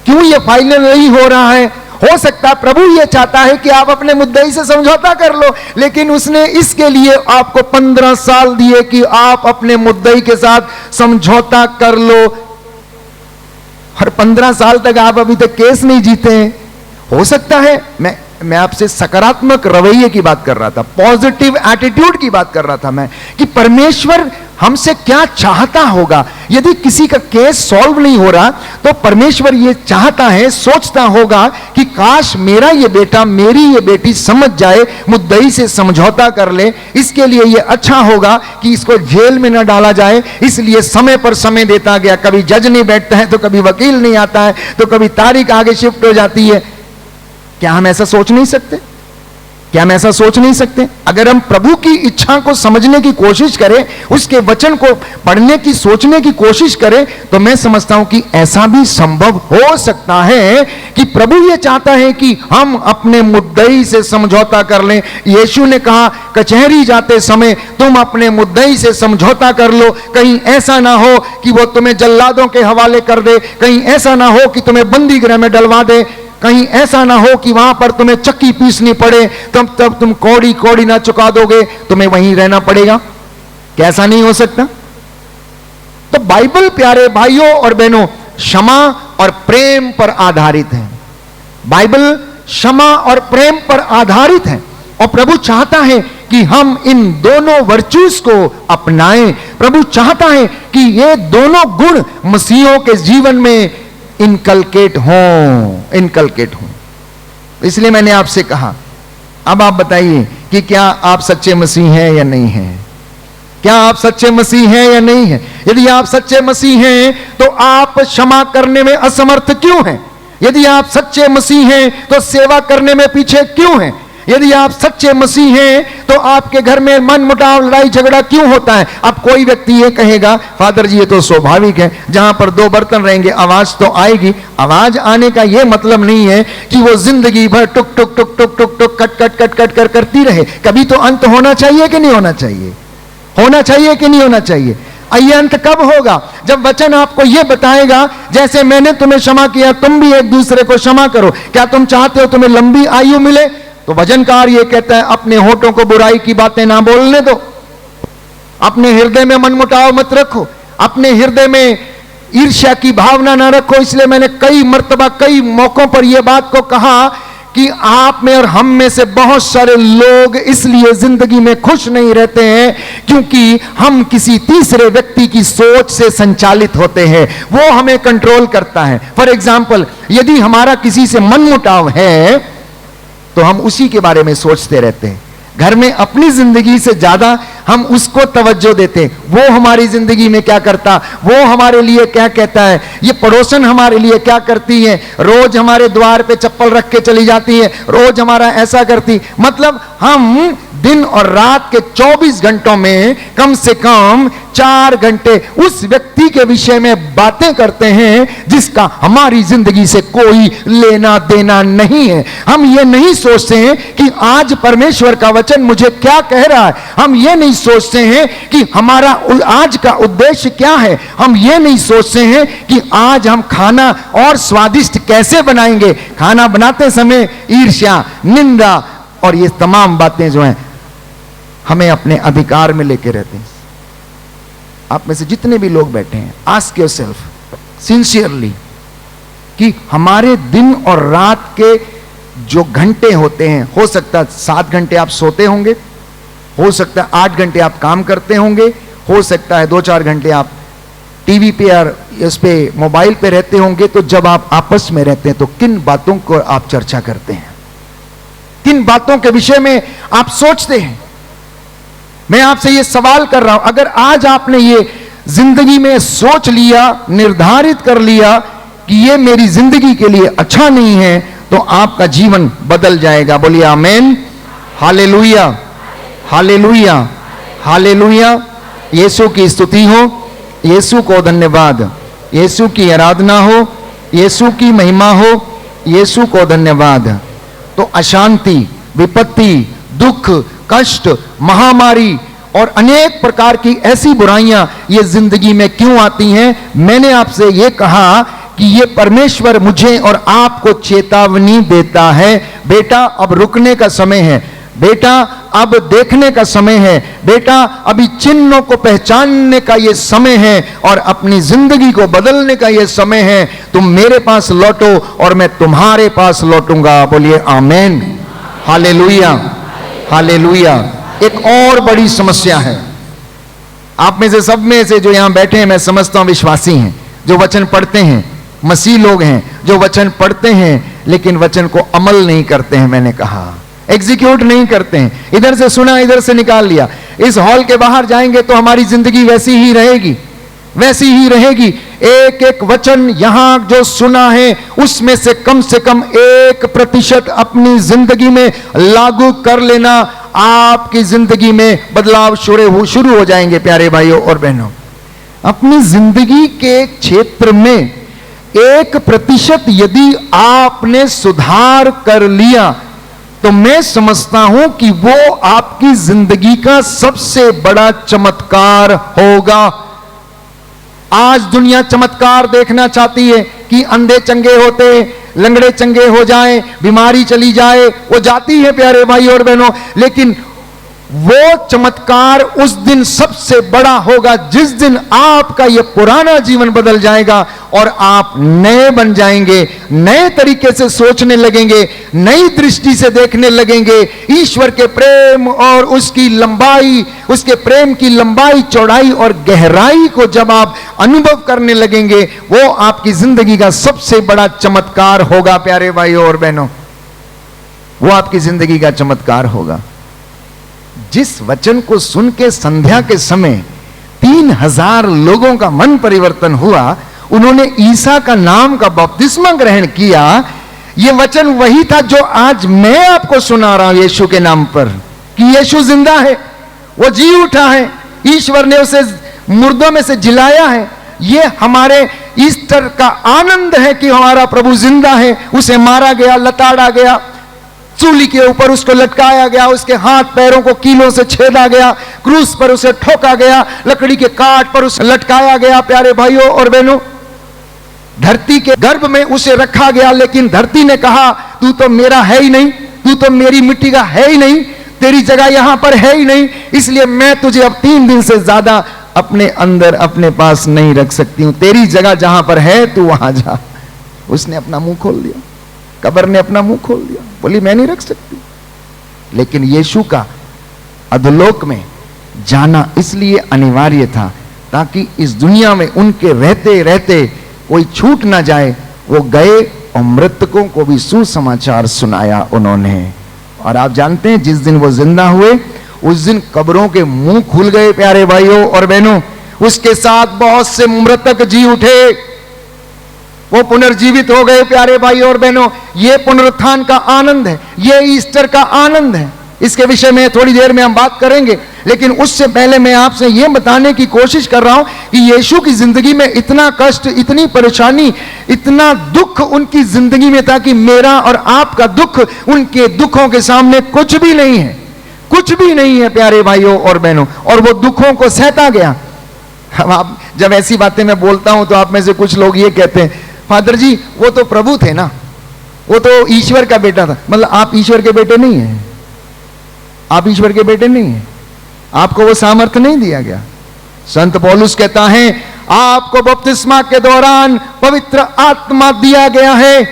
B: क्यों ये फाइनल नहीं हो रहा है। हो सकता है प्रभु ये चाहता है कि आप अपने मुद्दई से समझौता कर लो, लेकिन उसने इसके लिए आपको 15 साल दिए कि आप अपने मुद्दई के साथ समझौता कर लो, और 15 साल तक आप अभी तक केस नहीं जीते हैं। हो सकता है, मैं आपसे सकारात्मक रवैये की बात कर रहा था, पॉजिटिव एटीट्यूड की बात कर रहा था मैं, कि परमेश्वर हमसे क्या चाहता होगा। यदि किसी का केस सॉल्व नहीं हो रहा तो परमेश्वर ये चाहता है, सोचता होगा कि काश मेरा ये बेटा, मेरी ये बेटी समझ जाए, मुद्दई से समझौता कर ले, इसके लिए ये अच्छा होगा कि इसको जेल में न डाला जाए, इसलिए समय पर समय देता गया। कभी जज नहीं बैठता है तो कभी वकील नहीं आता है, तो कभी तारीख आगे शिफ्ट हो जाती है। क्या हम ऐसा सोच नहीं सकते? क्या हम ऐसा सोच नहीं सकते? अगर हम प्रभु की इच्छा को समझने की कोशिश करें, उसके वचन को पढ़ने की, सोचने की कोशिश करें, तो मैं समझता हूं कि ऐसा भी संभव हो सकता है कि प्रभु ये चाहता है कि हम अपने मुद्दई से समझौता कर लें। यीशु ने कहा, कचहरी जाते समय तुम अपने मुद्दई से समझौता कर लो, कहीं ऐसा ना हो कि वो तुम्हें जल्लादों के हवाले कर दे, कहीं ऐसा ना हो कि तुम्हें बंदी गृह में डलवा दे, कहीं ऐसा ना हो कि वहां पर तुम्हें चक्की पीसनी पड़े, तब तुम कौड़ी कौड़ी ना चुका दोगे, तुम्हें वहीं रहना पड़ेगा। कैसा नहीं हो सकता? तो बाइबल प्यारे भाइयों और बहनों क्षमा और प्रेम पर आधारित है। बाइबल क्षमा और प्रेम पर आधारित है, और प्रभु चाहता है कि हम इन दोनों वर्चूज को अपनाएं। प्रभु चाहता है कि ये दोनों गुण मसीहों के जीवन में इनकलकेट हों। इसलिए मैंने आपसे कहा, अब आप बताइए कि क्या आप सच्चे मसीह हैं या नहीं हैं? क्या आप सच्चे मसीह हैं या नहीं हैं? यदि आप सच्चे मसीह हैं तो आप क्षमा करने में असमर्थ क्यों हैं? यदि आप सच्चे मसीह हैं तो सेवा करने में पीछे क्यों हैं? यदि आप सच्चे मसीह हैं तो आपके घर में मन मुटाव, लड़ाई झगड़ा क्यों होता है? अब कोई व्यक्ति ये कहेगा, फादर जी ये तो स्वाभाविक है, जहां पर 2 बर्तन रहेंगे आवाज तो आएगी। आवाज आने का ये मतलब नहीं है कि वो जिंदगी भर टुक टुक टुक टुक टुक टुक कट कट कट कट कर करती रहे। कभी तो अंत होना चाहिए कि नहीं होना चाहिए? होना चाहिए कि नहीं होना चाहिए? ये अंत कब होगा? जब वचन आपको यह बताएगा, जैसे मैंने तुम्हें क्षमा किया तुम भी एक दूसरे को क्षमा करो। क्या तुम चाहते हो तुम्हें लंबी आयु मिले? तो वचनकार ये कहता है, अपने होठों को बुराई की बातें ना बोलने दो, अपने हृदय में मनमुटाव मत रखो, अपने हृदय में ईर्ष्या की भावना ना रखो। इसलिए मैंने कई मर्तबा, कई मौकों पर यह बात को कहा कि आप में और हम में से बहुत सारे लोग इसलिए जिंदगी में खुश नहीं रहते हैं क्योंकि हम किसी तीसरे व्यक्ति की सोच से संचालित होते हैं, वो हमें कंट्रोल करता है। फॉर एग्जाम्पल, यदि हमारा किसी से मनमुटाव है तो हम उसी के बारे में सोचते रहते हैं। घर में अपनी जिंदगी से ज्यादा हम उसको तवज्जो देते हैं। वो हमारी जिंदगी में क्या करता, वो हमारे लिए क्या कहता है, ये पड़ोसन हमारे लिए क्या करती है, रोज हमारे द्वार पे चप्पल रख के चली जाती है, रोज हमारा ऐसा करती। मतलब हम दिन और रात के 24 घंटों में कम से कम 4 घंटे उस व्यक्ति के विषय में बातें करते हैं जिसका हमारी जिंदगी से कोई लेना देना नहीं है। हम ये नहीं सोचते हैं कि आज परमेश्वर का वचन मुझे क्या कह रहा है, हम ये नहीं सोचते हैं कि हमारा आज का उद्देश्य क्या है, हम ये नहीं सोचते हैं कि आज हम खाना और स्वादिष्ट कैसे बनाएंगे। खाना बनाते समय ईर्ष्या, निंदा और ये तमाम बातें जो हैं हमें अपने अधिकार में लेके रहते हैं। आप में से जितने भी लोग बैठे हैं, आस्क योरसेल्फ सिंसियरली कि हमारे दिन और रात के जो घंटे होते हैं, हो सकता है 7 घंटे आप सोते होंगे, हो सकता है 8 घंटे आप काम करते होंगे, हो सकता है 2-4 घंटे आप टीवी पे और इस पे मोबाइल पे रहते होंगे, तो जब आप आपस में रहते हैं तो किन बातों को आप चर्चा करते हैं, किन बातों के विषय में आप सोचते हैं? मैं आपसे ये सवाल कर रहा हूं, अगर आज आपने ये जिंदगी में सोच लिया, निर्धारित कर लिया कि ये मेरी जिंदगी के लिए अच्छा नहीं है, तो आपका जीवन बदल जाएगा। बोलिए आमीन, हालेलुया, हालेलुया, हालेलुया। यीशु की स्तुति हो, यीशु को धन्यवाद, यीशु की आराधना हो, यीशु की महिमा हो, यीशु को धन्यवाद। तो अशांति, विपत्ति, दुख, कष्ट, महामारी और अनेक प्रकार की ऐसी बुराइयां ये जिंदगी में क्यों आती हैं? मैंने आपसे ये कहा कि ये परमेश्वर मुझे और आपको चेतावनी देता है, बेटा अब रुकने का समय है, बेटा अब देखने का समय है, बेटा अभी चिन्हों को पहचानने का ये समय है और अपनी जिंदगी को बदलने का ये समय है। तुम मेरे पास लौटो और मैं तुम्हारे पास लौटूंगा। बोलिए आमीन, हालेलुया, हालेलुया। एक और बड़ी समस्या है, आप में से सब में से जो यहां बैठे हैं, मैं समझता हूं विश्वासी हैं, जो वचन पढ़ते हैं, मसीह लोग हैं, जो वचन पढ़ते हैं लेकिन वचन को अमल नहीं करते हैं। मैंने कहा एग्जीक्यूट नहीं करते हैं, इधर से सुना इधर से निकाल लिया। इस हॉल के बाहर जाएंगे तो हमारी जिंदगी वैसी ही रहेगी, वैसी ही रहेगी। एक एक वचन यहां जो सुना है उसमें से कम 1% अपनी जिंदगी में लागू कर लेना, आपकी जिंदगी में बदलाव शुरू हो जाएंगे। प्यारे भाइयों और बहनों, अपनी जिंदगी के क्षेत्र में 1% यदि आपने सुधार कर लिया तो मैं समझता हूं कि वो आपकी जिंदगी का सबसे बड़ा चमत्कार होगा। आज दुनिया चमत्कार देखना चाहती है कि अंधे चंगे होते, लंगड़े चंगे हो जाएं, बीमारी चली जाए, वो जाती है प्यारे भाई और बहनों, लेकिन वो चमत्कार उस दिन सबसे बड़ा होगा जिस दिन आपका ये पुराना जीवन बदल जाएगा और आप नए बन जाएंगे, नए तरीके से सोचने लगेंगे, नई दृष्टि से देखने लगेंगे। ईश्वर के प्रेम और उसकी लंबाई, उसके प्रेम की लंबाई, चौड़ाई और गहराई को जब आप अनुभव करने लगेंगे, वो आपकी जिंदगी का सबसे बड़ा चमत्कार होगा। प्यारे भाइयों और बहनों, वो आपकी जिंदगी का चमत्कार होगा। जिस वचन को सुन के संध्या के समय 3000 लोगों का मन परिवर्तन हुआ, उन्होंने ईसा का नाम का बपतिस्मा ग्रहण किया, यह वचन वही था जो आज मैं आपको सुना रहा हूं यीशु के नाम पर, कि यीशु जिंदा है, वो जी उठा है, ईश्वर ने उसे मुर्दों में से जिलाया है। यह हमारे ईस्टर का आनंद है कि हमारा प्रभु जिंदा है। उसे मारा गया, लताड़ा गया, सूली के ऊपर उसको लटकाया गया, उसके हाथ पैरों को कीलों से छेदा गया, क्रूस पर उसे ठोका गया, लकड़ी के काट पर उसे लटकाया गया। प्यारे भाइयों और बहनों, धरती के गर्भ में उसे रखा गया, लेकिन धरती ने कहा तू तो मेरा है ही नहीं, तू तो मेरी मिट्टी का है ही नहीं, तेरी जगह यहां पर है ही नहीं, इसलिए मैं तुझे अब 3 दिन से ज्यादा अपने अंदर अपने पास नहीं रख सकती हूं, तेरी जगह जहां पर है तू वहां जा। उसने अपना मुंह खोल दिया, कब्र ने अपना मुंह खोल दिया, बोली मैं नहीं रख सकती। लेकिन यीशु का अधोलोक में जाना इसलिए अनिवार्य था ताकि इस दुनिया में उनके रहते रहते कोई छूट ना जाए। वो गए और मृतकों को भी सुसमाचार सुनाया उन्होंने। और आप जानते हैं जिस दिन वो जिंदा हुए उस दिन कब्रों के मुंह खुल गए। प्यारे भाइयों और बहनों, उसके साथ बहुत से मृतक जी उठे, वो पुनर्जीवित हो गए। प्यारे भाई और बहनों, ये पुनरुत्थान का आनंद है, ये ईस्टर का आनंद है। इसके विषय में थोड़ी देर में हम बात करेंगे, लेकिन उससे पहले मैं आपसे ये बताने की कोशिश कर रहा हूं कि यीशु की जिंदगी में इतना कष्ट, इतनी परेशानी, इतना दुख उनकी जिंदगी में था कि मेरा और आपका दुख उनके दुखों के सामने कुछ भी नहीं है, कुछ भी नहीं है प्यारे भाइयों और बहनों। और वो दुखों को सहता गया। अब आप जब ऐसी बातें मैं बोलता हूं तो आप में से कुछ लोग ये कहते हैं, फादर जी वो तो प्रभु थे ना, वो तो ईश्वर का बेटा था। मतलब आप ईश्वर के बेटे नहीं हैं, आप ईश्वर के बेटे नहीं हैं, आपको वो सामर्थ्य नहीं दिया गया। संत पौलुस कहता है आपको बपतिस्मा के दौरान पवित्र आत्मा दिया गया है,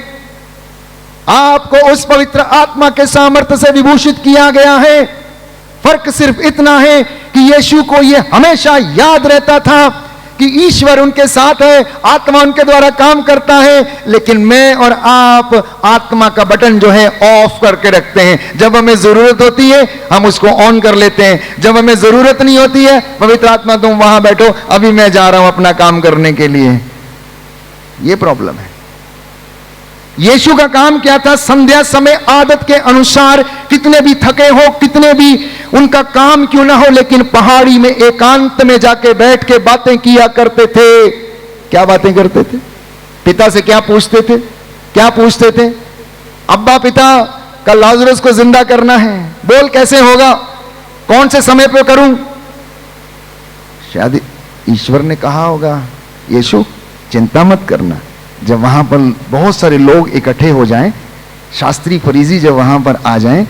B: आपको उस पवित्र आत्मा के सामर्थ्य से विभूषित किया गया है। फर्क सिर्फ इतना है कि यीशु को यह हमेशा याद रहता था कि ईश्वर उनके साथ है, आत्मा उनके द्वारा काम करता है, लेकिन मैं और आप आत्मा का बटन जो है ऑफ करके रखते हैं। जब हमें जरूरत होती है हम उसको ऑन कर लेते हैं, जब हमें जरूरत नहीं होती है, पवित्र आत्मा तुम वहां बैठो, अभी मैं जा रहा हूं अपना काम करने के लिए। यह प्रॉब्लम है। यीशु का काम क्या था? संध्या समय आदत के अनुसार कितने भी थके हो, कितने भी उनका काम क्यों ना हो, लेकिन पहाड़ी में एकांत में जाके बैठ के बातें किया करते थे। क्या बातें करते थे? पिता से क्या पूछते थे? क्या पूछते थे? अब्बा पिता, कल लाजरस को जिंदा करना है, बोल कैसे होगा, कौन से समय पे करूं? शायद ईश्वर ने कहा होगा, यीशु चिंता मत करना, जब वहां पर बहुत सारे लोग इकट्ठे हो जाएं, शास्त्री फरीजी जब वहां पर आ जाएं,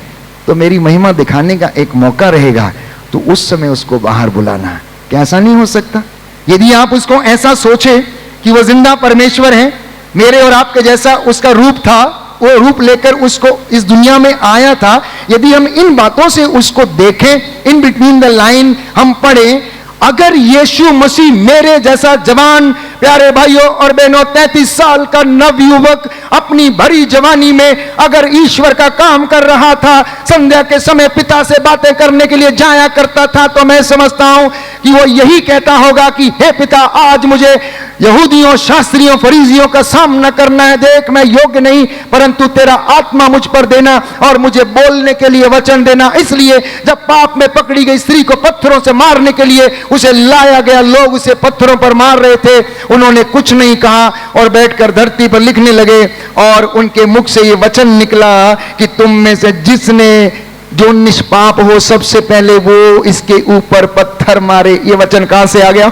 B: तो मेरी महिमा दिखाने का एक मौका रहेगा, तो उस समय उसको बाहर बुलाना। क्या ऐसा नहीं हो सकता? यदि आप उसको ऐसा सोचे कि वो जिंदा परमेश्वर है, मेरे और आपके जैसा उसका रूप था, वो रूप लेकर उसको इस दुनिया में आया था, यदि हम इन बातों से उसको देखें, इन बिटवीन द लाइन हम पढ़ें, अगर यीशु मसीह मेरे जैसा जवान, प्यारे भाइयों और बहनों, 33 साल का नवयुवक अपनी भरी जवानी में अगर ईश्वर का काम कर रहा था, संध्या के समय पिता से बातें करने के लिए जाया करता था, तो मैं समझता हूं कि वो यही कहता होगा कि हे पिता, आज मुझे यहूदियों, शास्त्रियों, फरीजियों का सामना करना है। देख, मैं योग्य नहीं, परंतु तेरा आत्मा मुझ पर देना और मुझे बोलने के लिए वचन देना। इसलिए जब पाप में पकड़ी गई स्त्री को पत्थरों से मारने के लिए उसे लाया गया, लोग उसे पत्थरों पर मार रहे थे, उन्होंने कुछ नहीं कहा और बैठकर धरती पर लिखने लगे, और उनके मुख से ये वचन निकला कि तुम में से जिसने जो निष्पाप हो, सबसे पहले वो इसके ऊपर पत्थर मारे। ये वचन कहां से आ गया?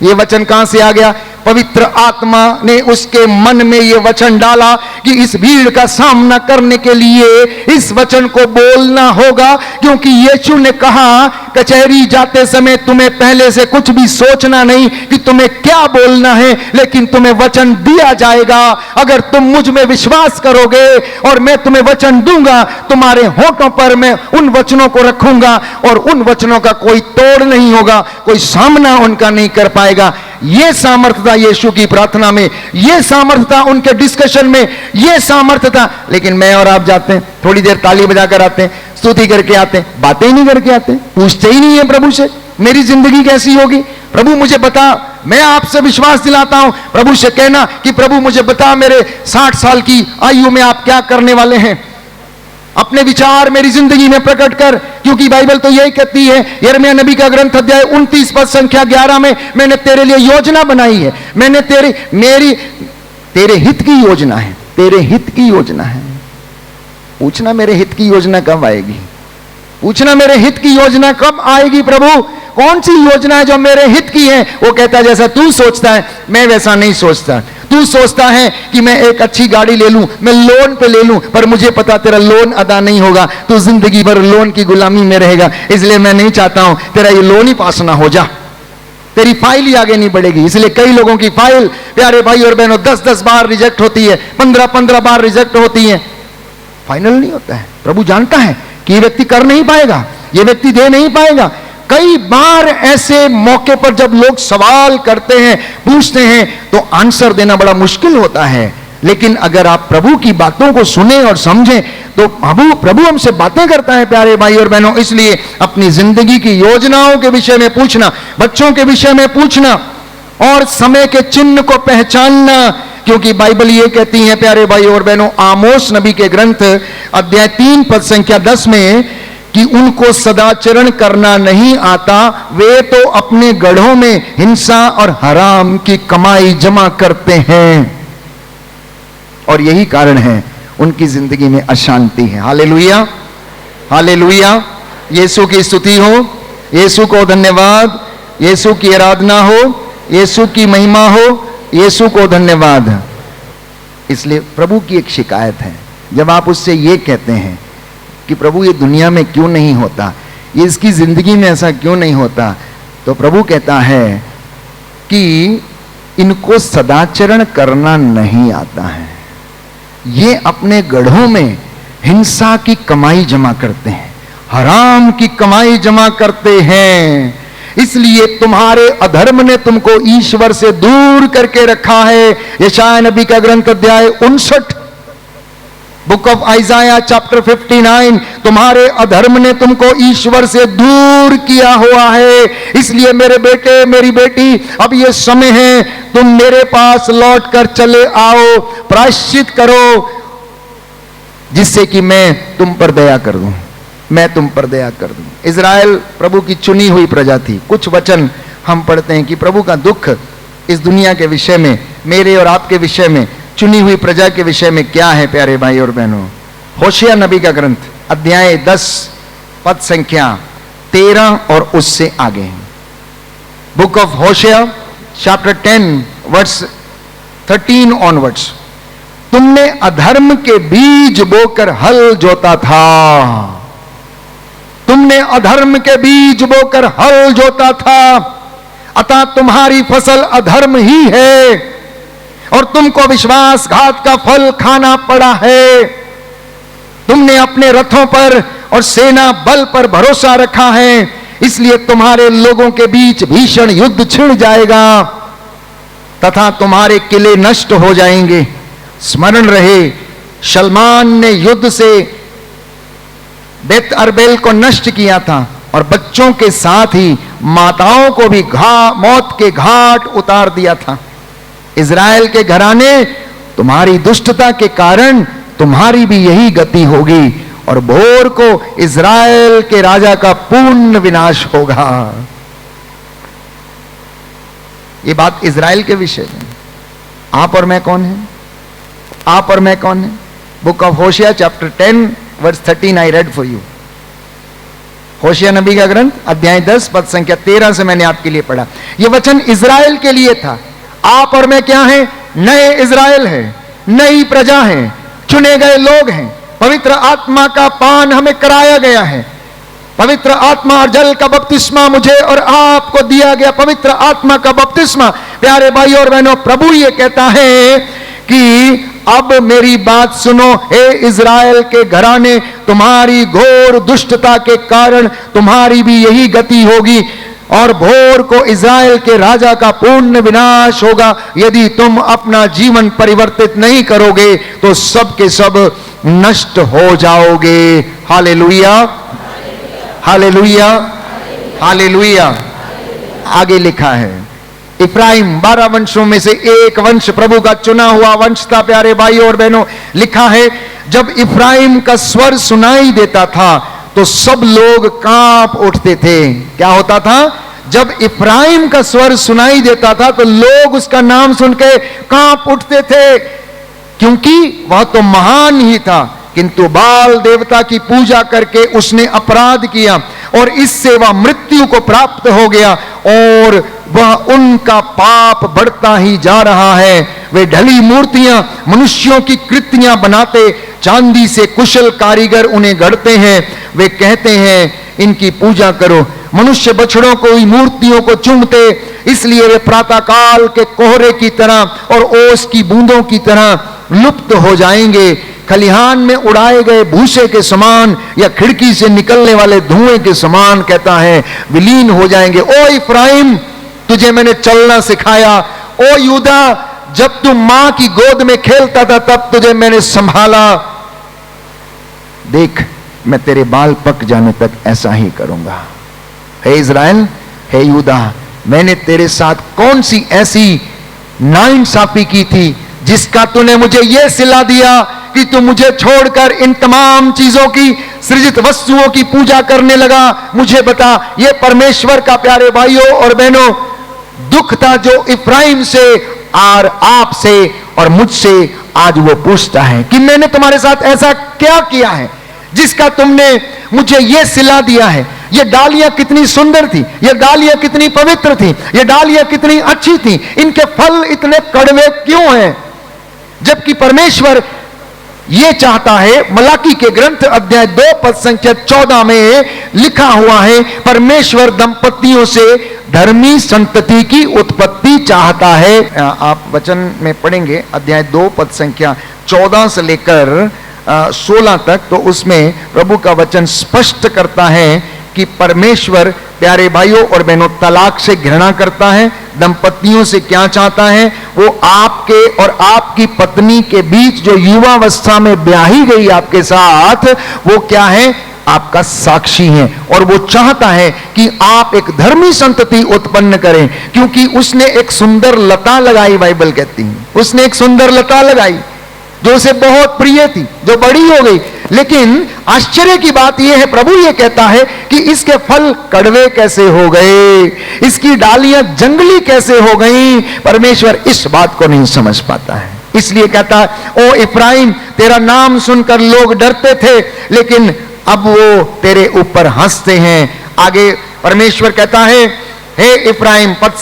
B: ये वचन कहां से आ गया? पवित्र आत्मा ने उसके मन में यह वचन डाला कि इस भीड़ का सामना करने के लिए इस वचन को बोलना होगा, क्योंकि यीशु ने कहा कचहरी जाते समय तुम्हें पहले से कुछ भी सोचना नहीं कि तुम्हें क्या बोलना है, लेकिन तुम्हें वचन दिया जाएगा। अगर तुम मुझ में विश्वास करोगे और मैं तुम्हें वचन दूंगा, तुम्हारे होठों पर मैं उन वचनों को रखूंगा और उन वचनों का कोई तोड़ नहीं होगा, कोई सामना उनका नहीं कर पाएगा। यह सामर्थ्य था यीशु की प्रार्थना में, यह सामर्थ्य था उनके डिस्कशन में, यह सामर्थ्य था। लेकिन मैं और आप जाते हैं, थोड़ी देर ताली बजाकर आते हैं, स्तुति करके आते हैं, बातें ही नहीं करके आते, पूछते ही नहीं है प्रभु से मेरी जिंदगी कैसी होगी, प्रभु मुझे बता। मैं आपसे विश्वास दिलाता हूं, प्रभु से कहना कि प्रभु मुझे बता, मेरे 60 साल की आयु में आप क्या करने वाले हैं, अपने विचार मेरी जिंदगी में प्रकट कर, क्योंकि बाइबल तो यही कहती है, यिर्मयाह नबी का ग्रंथ अध्याय 29 पद संख्या 11 में, मैंने तेरे लिए योजना बनाई है, मैंने तेरे हित की योजना है, तेरे हित की योजना है। पूछना मेरे हित की योजना कब आएगी, पूछना मेरे हित की योजना कब आएगी प्रभु, कौन सी योजना है जो मेरे हित की है। वो कहता है जैसा तू सोचता है मैं वैसा नहीं सोचता, तू सोचता है कि मैं एक अच्छी गाड़ी ले लूं, मैं लोन पे ले लूं, पर मुझे पता तेरा लोन अदा नहीं होगा, तू जिंदगी भर लोन की गुलामी में रहेगा, इसलिए मैं नहीं चाहता हूं तेरा ये लोन ही पास ना हो जा, तेरी फाइल ही आगे नहीं बढ़ेगी। इसलिए कई लोगों की फाइल, प्यारे भाई और बहनों, 10-10 बार रिजेक्ट होती है, 15-15 बार रिजेक्ट होती है, फाइनल नहीं होता है। प्रभु जानता है कि ये व्यक्ति कर नहीं पाएगा, ये व्यक्ति दे नहीं पाएगा। कई बार ऐसे मौके पर जब लोग सवाल करते हैं, पूछते हैं, तो आंसर देना बड़ा मुश्किल होता है। लेकिन अगर आप प्रभु की बातों को सुने और समझें, तो प्रभु हमसे बातें करता है प्यारे भाई और बहनों। इसलिए अपनी जिंदगी की योजनाओं के विषय में पूछना, बच्चों के विषय में पूछना और समय के चिन्ह को पहचानना, क्योंकि बाइबल ये कहती है प्यारे भाई और बहनों, आमोस नबी के ग्रंथ अध्याय 3 पद संख्या 10 में, कि उनको सदाचरण करना नहीं आता, वे तो अपने गढ़ों में हिंसा और हराम की कमाई जमा करते हैं, और यही कारण है उनकी जिंदगी में अशांति है। हालेलुया, हालेलुया, यीशु की स्तुति हो, यीशु को धन्यवाद, यीशु की आराधना हो, यीशु की महिमा हो, यीशु को धन्यवाद। इसलिए प्रभु की एक शिकायत है, जब आप उससे ये कहते हैं कि प्रभु ये दुनिया में क्यों नहीं होता, ये इसकी जिंदगी में ऐसा क्यों नहीं होता, तो प्रभु कहता है कि इनको सदाचरण करना नहीं आता है, ये अपने गढ़ों में हिंसा की कमाई जमा करते हैं, हराम की कमाई जमा करते हैं, इसलिए तुम्हारे अधर्म ने तुमको ईश्वर से दूर करके रखा है। यशायाह नबी का ग्रंथ अध्याय 59, बुक ऑफ आइजाया चैप्टर 59, तुम्हारे अधर्म ने तुमको ईश्वर से दूर किया हुआ है। इसलिए मेरे बेटे मेरी बेटी, अब ये समय है तुम मेरे पास लौट कर चले आओ, प्रायश्चित करो, जिससे कि मैं तुम पर दया कर दूं, मैं तुम पर दया कर दूं। इज़राइल प्रभु की चुनी हुई प्रजा थी। कुछ वचन हम पढ़ते हैं कि प्रभु का दुख इस दुनिया के विषय में, मेरे और आपके विषय में, चुनी हुई प्रजा के विषय में क्या है प्यारे भाई और बहनों। होशिया नबी का ग्रंथ अध्याय 10 पद संख्या 13 और उससे आगे, book of Hosea chapter 10 verse 13 onwards. तुमने अधर्म के बीज बोकर हल जोता था, तुमने अधर्म के बीज बोकर हल जोता था, अतः तुम्हारी फसल अधर्म ही है और तुमको विश्वासघात का फल खाना पड़ा है। तुमने अपने रथों पर और सेना बल पर भरोसा रखा है, इसलिए तुम्हारे लोगों के बीच भीषण युद्ध छिड़ जाएगा तथा तुम्हारे किले नष्ट हो जाएंगे। स्मरण रहे, सलमान ने युद्ध से बेत अरबेल को नष्ट किया था और बच्चों के साथ ही माताओं को भी मौत के घाट उतार दिया था। इज़राइल के घराने, तुम्हारी दुष्टता के कारण तुम्हारी भी यही गति होगी और भोर को इज़राइल के राजा का पूर्ण विनाश होगा। ये बात इज़राइल के विषय में। आप और मैं कौन है? आप और मैं कौन है? Book of Hosea chapter 10 verse 13 I read for you. Hosea नबी का ग्रंथ अध्याय 10 पद संख्या 13 से मैंने आपके लिए पढ़ा। यह वचन इज़राइल के लिए था। आप और मैं क्या हैं? नए इज़राइल है, नई प्रजा है, चुने गए लोग हैं। पवित्र आत्मा का पान हमें कराया गया है। पवित्र आत्मा और जल का बपतिस्मा मुझे और आपको दिया गया। पवित्र आत्मा का बपतिस्मा, प्यारे भाई और बहनों, प्रभु ये कहता है कि अब मेरी बात सुनो, हे इज़राइल के घराने, तुम्हारी घोर दुष्टता के कारण तुम्हारी भी यही गति होगी और भोर को इज़राइल के राजा का पूर्ण विनाश होगा। यदि तुम अपना जीवन परिवर्तित नहीं करोगे तो सब के सब नष्ट हो जाओगे। Hallelujah, hallelujah, hallelujah. आगे लिखा है, इफ्राइम 12 वंशों में से एक वंश, प्रभु का चुना हुआ वंश था। प्यारे भाई और बहनों, लिखा है जब इफ्राइम का स्वर सुनाई देता था तो सब लोग कांप उठते थे। क्या होता था? जब इफ्राइम का स्वर सुनाई देता था तो लोग उसका नाम सुन के कांप उठते थे, क्योंकि वह तो महान ही था, किंतु बाल देवता की पूजा करके उसने अपराध किया और इससे वह मृत्यु को प्राप्त हो गया और वह उनका पाप बढ़ता ही जा रहा है। वे ढली मूर्तियां, मनुष्यों की कृतियां बनाते, चांदी से कुशल कारीगर उन्हें गढ़ते हैं। वे कहते हैं इनकी पूजा करो। मनुष्य बछड़ों को, मूर्तियों को चूमते, इसलिए वे प्रातः काल के कोहरे की तरह और ओस की बूंदों की तरह लुप्त हो जाएंगे। खलिहान में उड़ाए गए भूसे के समान या खिड़की से निकलने वाले धुएं के समान, कहता है, विलीन हो जाएंगे। ओ इफ्राइम, तुझे मैंने चलना सिखाया। ओ यूदा, जब तू मां की गोद में खेलता था तब तुझे मैंने संभाला। देख, मैं तेरे बाल पक जाने तक ऐसा ही करूंगा। हे इज़राइल, हे यूदा, मैंने तेरे साथ कौन सी ऐसी नाइंसाफी की थी जिसका तूने मुझे यह सिला दिया कि तू मुझे छोड़कर इन तमाम चीजों की, सृजित वस्तुओं की पूजा करने लगा? मुझे बता। यह परमेश्वर का, प्यारे भाइयों और बहनों, दुख था जो इफ्राइम से और आपसे और मुझसे आज वो पूछता है कि मैंने तुम्हारे साथ ऐसा क्या किया है जिसका तुमने मुझे यह सिला दिया है? ये डालियां कितनी सुंदर थी, ये डालियां कितनी पवित्र थी, ये डालियां कितनी अच्छी थी, इनके फल इतने कड़वे क्यों हैं? जबकि परमेश्वर ये चाहता है। मलाकी के ग्रंथ अध्याय 2 पद संख्या 14 में लिखा हुआ है, परमेश्वर दंपतियों से धर्मी संतति की उत्पत्ति चाहता है। आप वचन में पढ़ेंगे, अध्याय 2 पद संख्या 14 से लेकर 16 तक, तो उसमें प्रभु का वचन स्पष्ट करता है कि परमेश्वर प्यारे भाइयों और बहनों तलाक से घृणा करता है। दंपतियों से क्या चाहता है? वो आपके और आपकी पत्नी के बीच जो युवावस्था में ब्याही गई आपके साथ, वो क्या है? आपका साक्षी है। और वो चाहता है कि आप एक धर्मी संतति उत्पन्न करें, क्योंकि उसने एक सुंदर लता लगाई, बाइबल कहती है उसने एक सुंदर लता लगाई जो उसे बहुत प्रिय थी, जो बड़ी हो गई। लेकिन आश्चर्य की बात यह है, प्रभु यह कहता है कि इसके फल कड़वे कैसे हो गए, इसकी डालियां जंगली कैसे हो गई। परमेश्वर इस बात को नहीं समझ पाता है, इसलिए कहता है ओ इफ्राइम, तेरा नाम सुनकर लोग डरते थे, लेकिन अब वो तेरे ऊपर हंसते हैं। आगे परमेश्वर कहता है, हे इफ्राइम, पद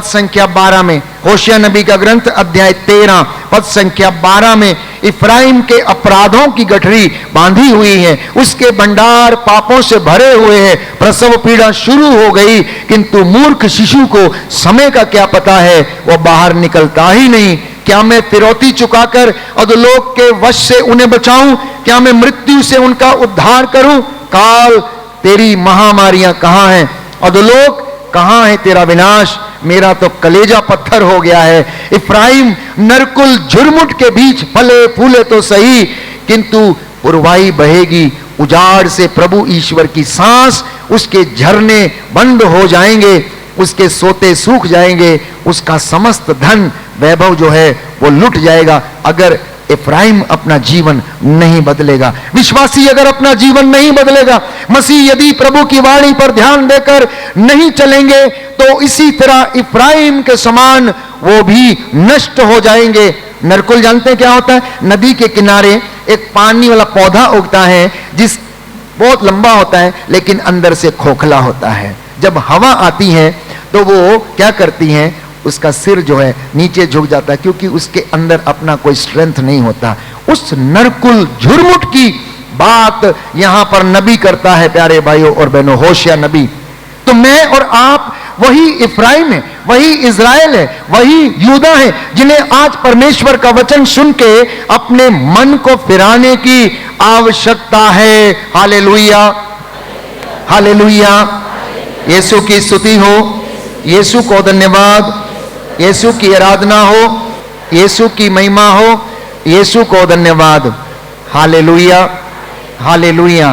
B: संख्या 12 में, होशिया नबी का ग्रंथ अध्याय 13 पद संख्या 12 में, इफ्राइम के अपराधों की गठरी बांधी हुई है, उसके भंडार पापों से भरे हुए हैं, प्रसव पीड़ा शुरू हो गई, किंतु मूर्ख शिशु को समय का क्या पता है, वह बाहर निकलता ही नहीं। क्या मैं फिरौती चुकाकर अधोलोक के वश से उन्हें बचाऊं? क्या मैं मृत्यु से उनका उद्धार करूं? काल, तेरी महामारियां कहां हैं? अधोलोक, कहां है तेरा विनाश? मेरा तो कलेजा पत्थर हो गया है। इफ्राइम नरकुल झुरमुट के बीच फले फूले तो सही, किंतु पुरवाई बहेगी, उजाड़ से प्रभु ईश्वर की सांस, उसके झरने बंद हो जाएंगे, उसके सोते सूख जाएंगे, उसका समस्त धन वैभव जो है वो लुट जाएगा, अगर इफ्राइम अपना जीवन नहीं बदलेगा। विश्वासी अगर अपना जीवन नहीं बदलेगा, मसीह यदि प्रभु की वाणी पर ध्यान देकर नहीं चलेंगे, तो इसी तरह इफ्राइम के समान वो भी नष्ट हो जाएंगे। नरकुल जानते हैं क्या होता है? नदी के किनारे एक पानी वाला पौधा उगता है, जिस बहुत लंबा होता है लेकिन अंदर से खोखला होता है। जब हवा आती है तो वो क्या करती है, उसका सिर जो है नीचे झुक जाता है, क्योंकि उसके अंदर अपना कोई स्ट्रेंथ नहीं होता। उस नरकुल झुरमुट की बात यहां पर नबी करता है, प्यारे भाइयों और बहनों, होशिया नबी। तो मैं और आप वही इफ्राइम है, वही इज़राइल है, वही यूदा है, जिन्हें आज परमेश्वर का वचन सुन के अपने मन को फिराने की आवश्यकता है। हालेलुया, हालेलुया, यीशु की स्तुति हो, यीशु को धन्यवाद, यीशु की आराधना हो, यीशु की महिमा हो, यीशु को धन्यवाद। Hallelujah, hallelujah.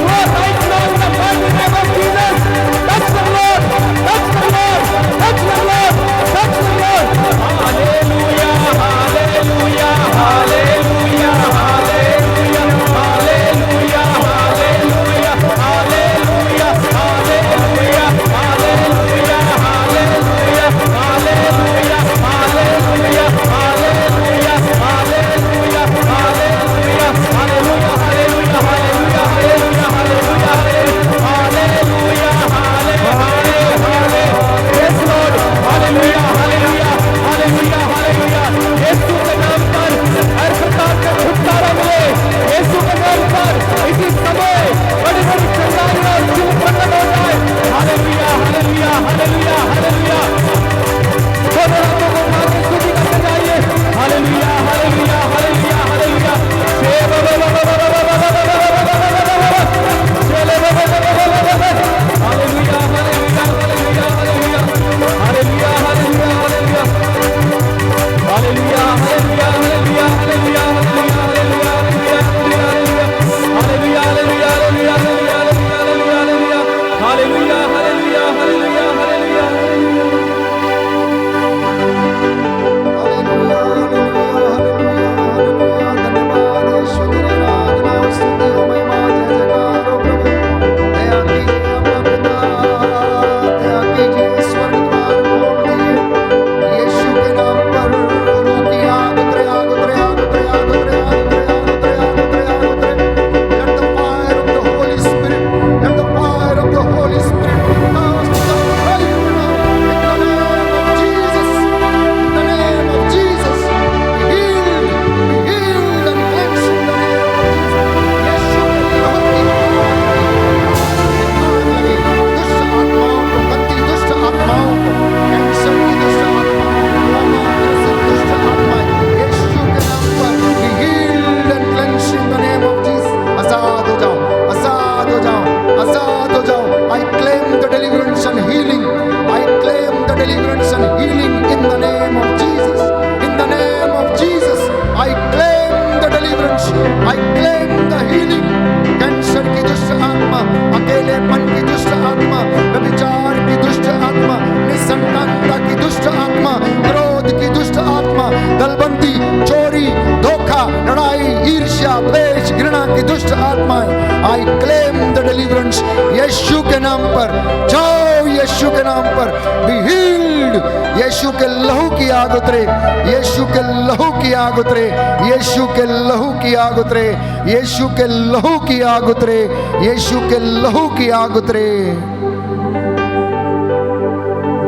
B: आत्माएं, आई क्लेम द डिलीवरेंस यीशु के नाम पर। जाओ यीशु के नाम पर, बी हील्ड। यीशु के लहू की आग उतरे, यीशु के लहू की आग उतरे, यीशु के लहू की आग उतरे, यीशु के लहू की आग उतरे, यीशु के लहू की आग उतरे।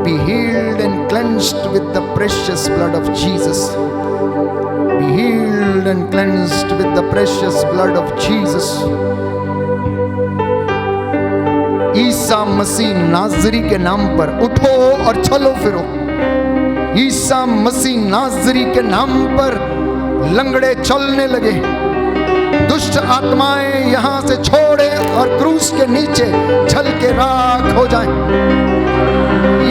B: Be healed and cleansed with the precious blood of Jesus. Be healed and cleansed with the precious blood of Jesus. Isa Masih नाज़री के नाम पर उठो और चलो फिरो। ईसा मसीह नाज़री के नाम पर लंगड़े चलने लगे। दुष्ट आत्माएं यहां से छोड़े और क्रूस के नीचे जल के राख हो जाएं।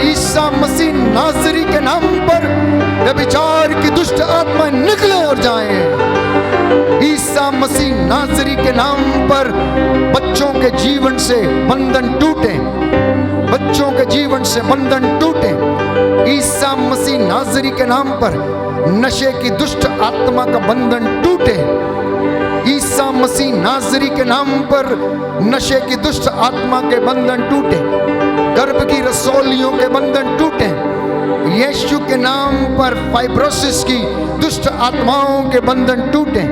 B: ईसा मसीह नाज़री के नाम पर व्यभिचार की दुष्ट आत्माएं निकले और जाएं। ईसा मसीह नाज़री के नाम पर बच्चों के जीवन से बंधन टूटे, बच्चों के जीवन से बंधन टूटे। ईसा मसीह नाज़री के नाम पर नशे की दुष्ट आत्मा का बंधन टूटे। ईसा मसीह नाज़री के नाम पर नशे की दुष्ट आत्मा के बंधन टूटे, गर्भ की रसौलियों के बंधन टूटे। यीशु के नाम पर फाइब्रोसिस की दुष्ट आत्माओं के बंधन टूटे।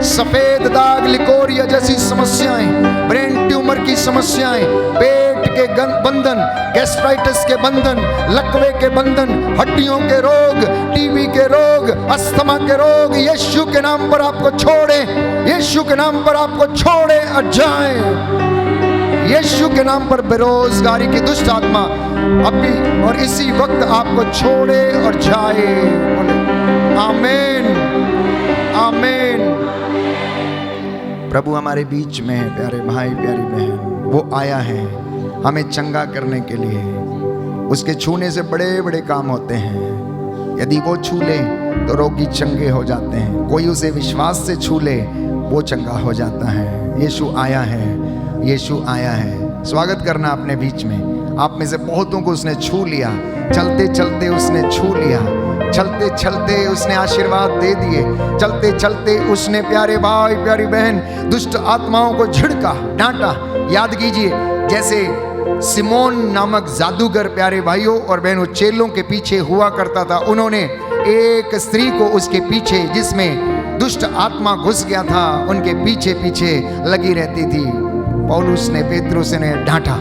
B: सफेद दाग, लिकोरिया जैसी समस्याएं, ब्रेन ट्यूमर की समस्याएं, पेट के बंधन, गैस्ट्राइटिस के बंधन, लकवे के बंधन, हड्डियों के रोग, टीबी के रोग, अस्थमा के रोग, यीशु के नाम पर आपको छोड़े, यीशु के नाम पर आपको छोड़े और जाएं। यीशु के नाम पर बेरोजगारी की दुष्ट आत्मा अभी और इसी वक्त आपको छोड़े और जाए। बोले आमीन, आमीन। प्रभु हमारे बीच में है, प्यारे भाई प्यारी बहन, वो आया है हमें चंगा करने के लिए। उसके छूने से बड़े बड़े काम होते हैं। यदि वो छू ले तो रोगी चंगे हो जाते हैं, कोई उसे विश्वास से छू ले वो चंगा हो जाता है। यीशु आया है, यीशु आया है। स्वागत करना अपने बीच में। आप में से बहुतों को उसने छू लिया, चलते चलते उसने छू लिया, चलते चलते उसने आशीर्वाद दे दिए, चलते चलते उसने प्यारे भाई प्यारी बहन दुष्ट आत्माओं को झिड़का, डांटा। याद कीजिए जैसे सिमोन नामक जादूगर प्यारे भाइयों और बहनों चेलों के पीछे हुआ करता था, उन्होंने एक स्त्री को उसके पीछे जिसमें दुष्ट आत्मा घुस गया था उनके पीछे पीछे लगी रहती थी। पौलुस ने पेत्रुस ने डांटा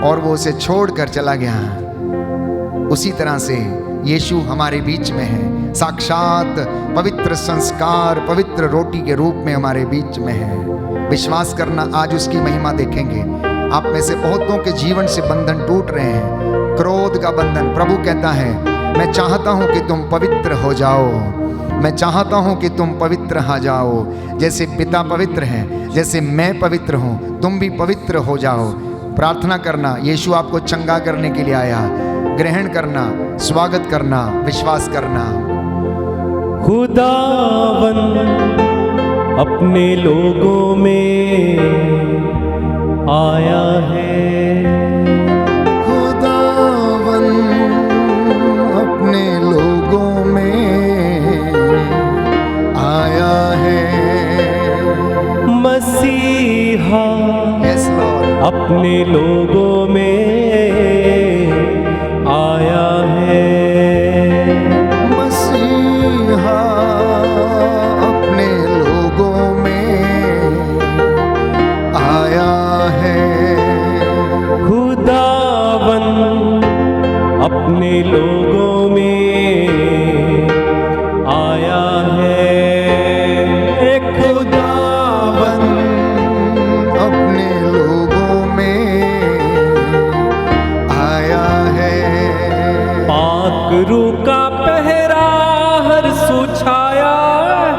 B: और वो उसे छोड़कर चला गया। उसी तरह से यीशु हमारे बीच में है, साक्षात पवित्र संस्कार, पवित्र रोटी के रूप में हमारे बीच में है। विश्वास करना, आज उसकी महिमा देखेंगे। आप में से बहुतों के जीवन से बंधन टूट रहे हैं, क्रोध का बंधन। प्रभु कहता है मैं चाहता हूं कि तुम पवित्र हो जाओ, मैं चाहता हूं कि तुम पवित्र हो जाओ। जैसे पिता पवित्र है, जैसे मैं पवित्र हूं, तुम भी पवित्र हो जाओ। प्रार्थना करना, यीशु आपको चंगा करने के लिए आया। ग्रहण करना, स्वागत करना, विश्वास करना।
C: खुदावन अपने लोगों में आया है,
B: खुदावन अपने लोगों में आया है।
C: मसीहा
B: Yes, Lord.
C: अपने लोगों में आया है,
B: मसीहा अपने लोगों में आया है।
C: खुदावन अपने लोगों में आया है,
B: खुदावन अपने लोगों में आया है।
C: पाक रूह का पहरा हर सू छाया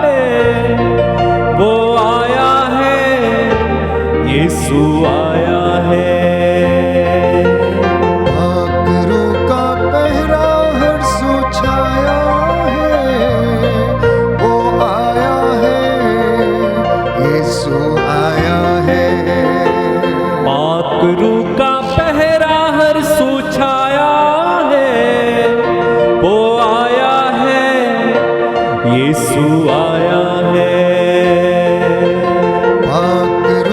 C: है, वो आया है, यीशु आया है।
B: पाकरू का पहरा हर सू छाया है, वो आया है, यीशु आया है।
C: पाक रूह का पहरा हर सू छाया है, वो आया है, यीशु आया है।
B: पाकरू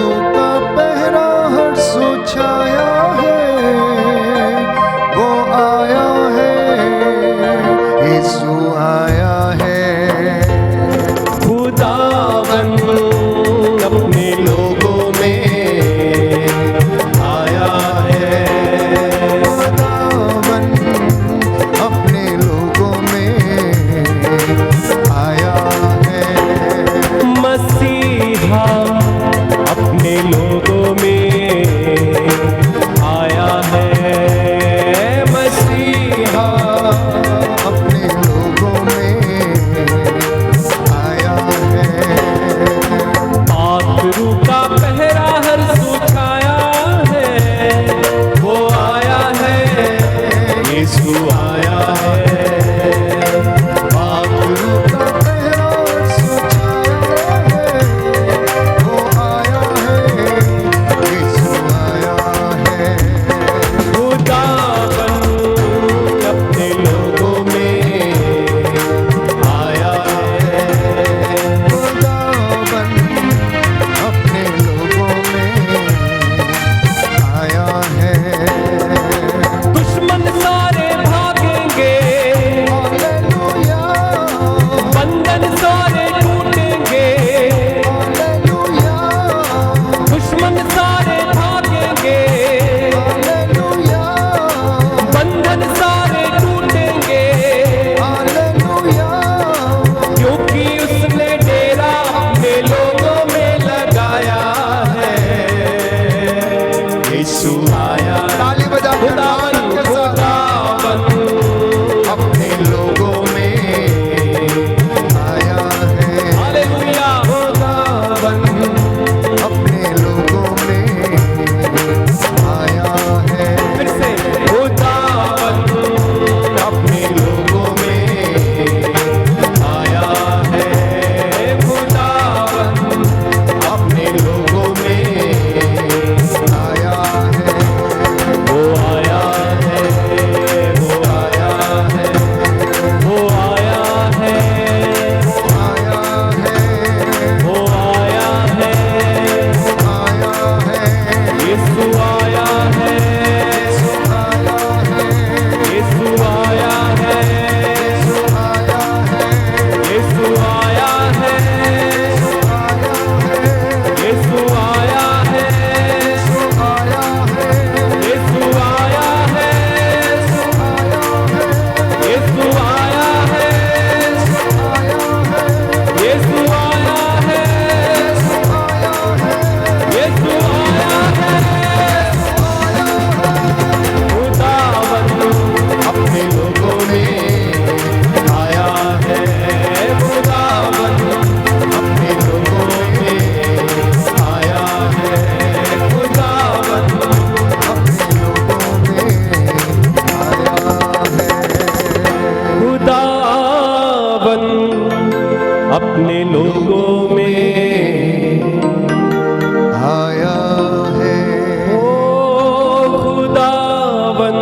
C: लोगों में आया है मसीहा।
B: अपने लोगों में आया है।
C: पाक रूह का पहरा हर सू छाया है, वो आया है, यीशु आया है।
B: पाक रूह का पहरा सुछाया है, वो आया है, यीशु आया है।
C: खुदावन अपने लोगों में आया है।
B: खुदावन अपने लोगों में आया है।
C: दुश्मन सारे भागेंगे,
B: हालेलुया,
C: बंधन सारे टूटेंगे।
B: हालेलुया,
C: दुश्मन सारे भागेंगे,
B: हालेलुया,
C: बंधन सारे टूटेंगे।
B: हालेलुया।
C: क्योंकि उसने डेरा अपने लोगों में लगाया है। यीशु आया।
B: ताली बजा के
C: खुदावन
B: के साथ
C: खुदावन
B: अपने लोगों में आया है।
C: हालेलुया।
B: खुदावन अपने लोगों में आया है।
C: फिर से खुदावन अपने लोगों में आया है। खुदावन अपने लोगों में
B: आया है।
C: वो आया है, वो आया है, वो आया है,
B: आया है।
C: वो आया है।
B: आया है।
C: यीशु आया है,
B: आया है।
C: यीशु आया है,
B: आया है।
C: यीशु आया है, यीशु आया है,
B: आया है।
C: यीशु आया है, यीशु आया है, यीशु आया है, यीशु आया है। खुदावन अपने लोगों में आया है। खुदावन अपने लोगों में आया है। खुदावन
B: अपने लोगों में आया है।
C: खुदावन अपने लोगों में
B: आया है।
C: ओ खुदावन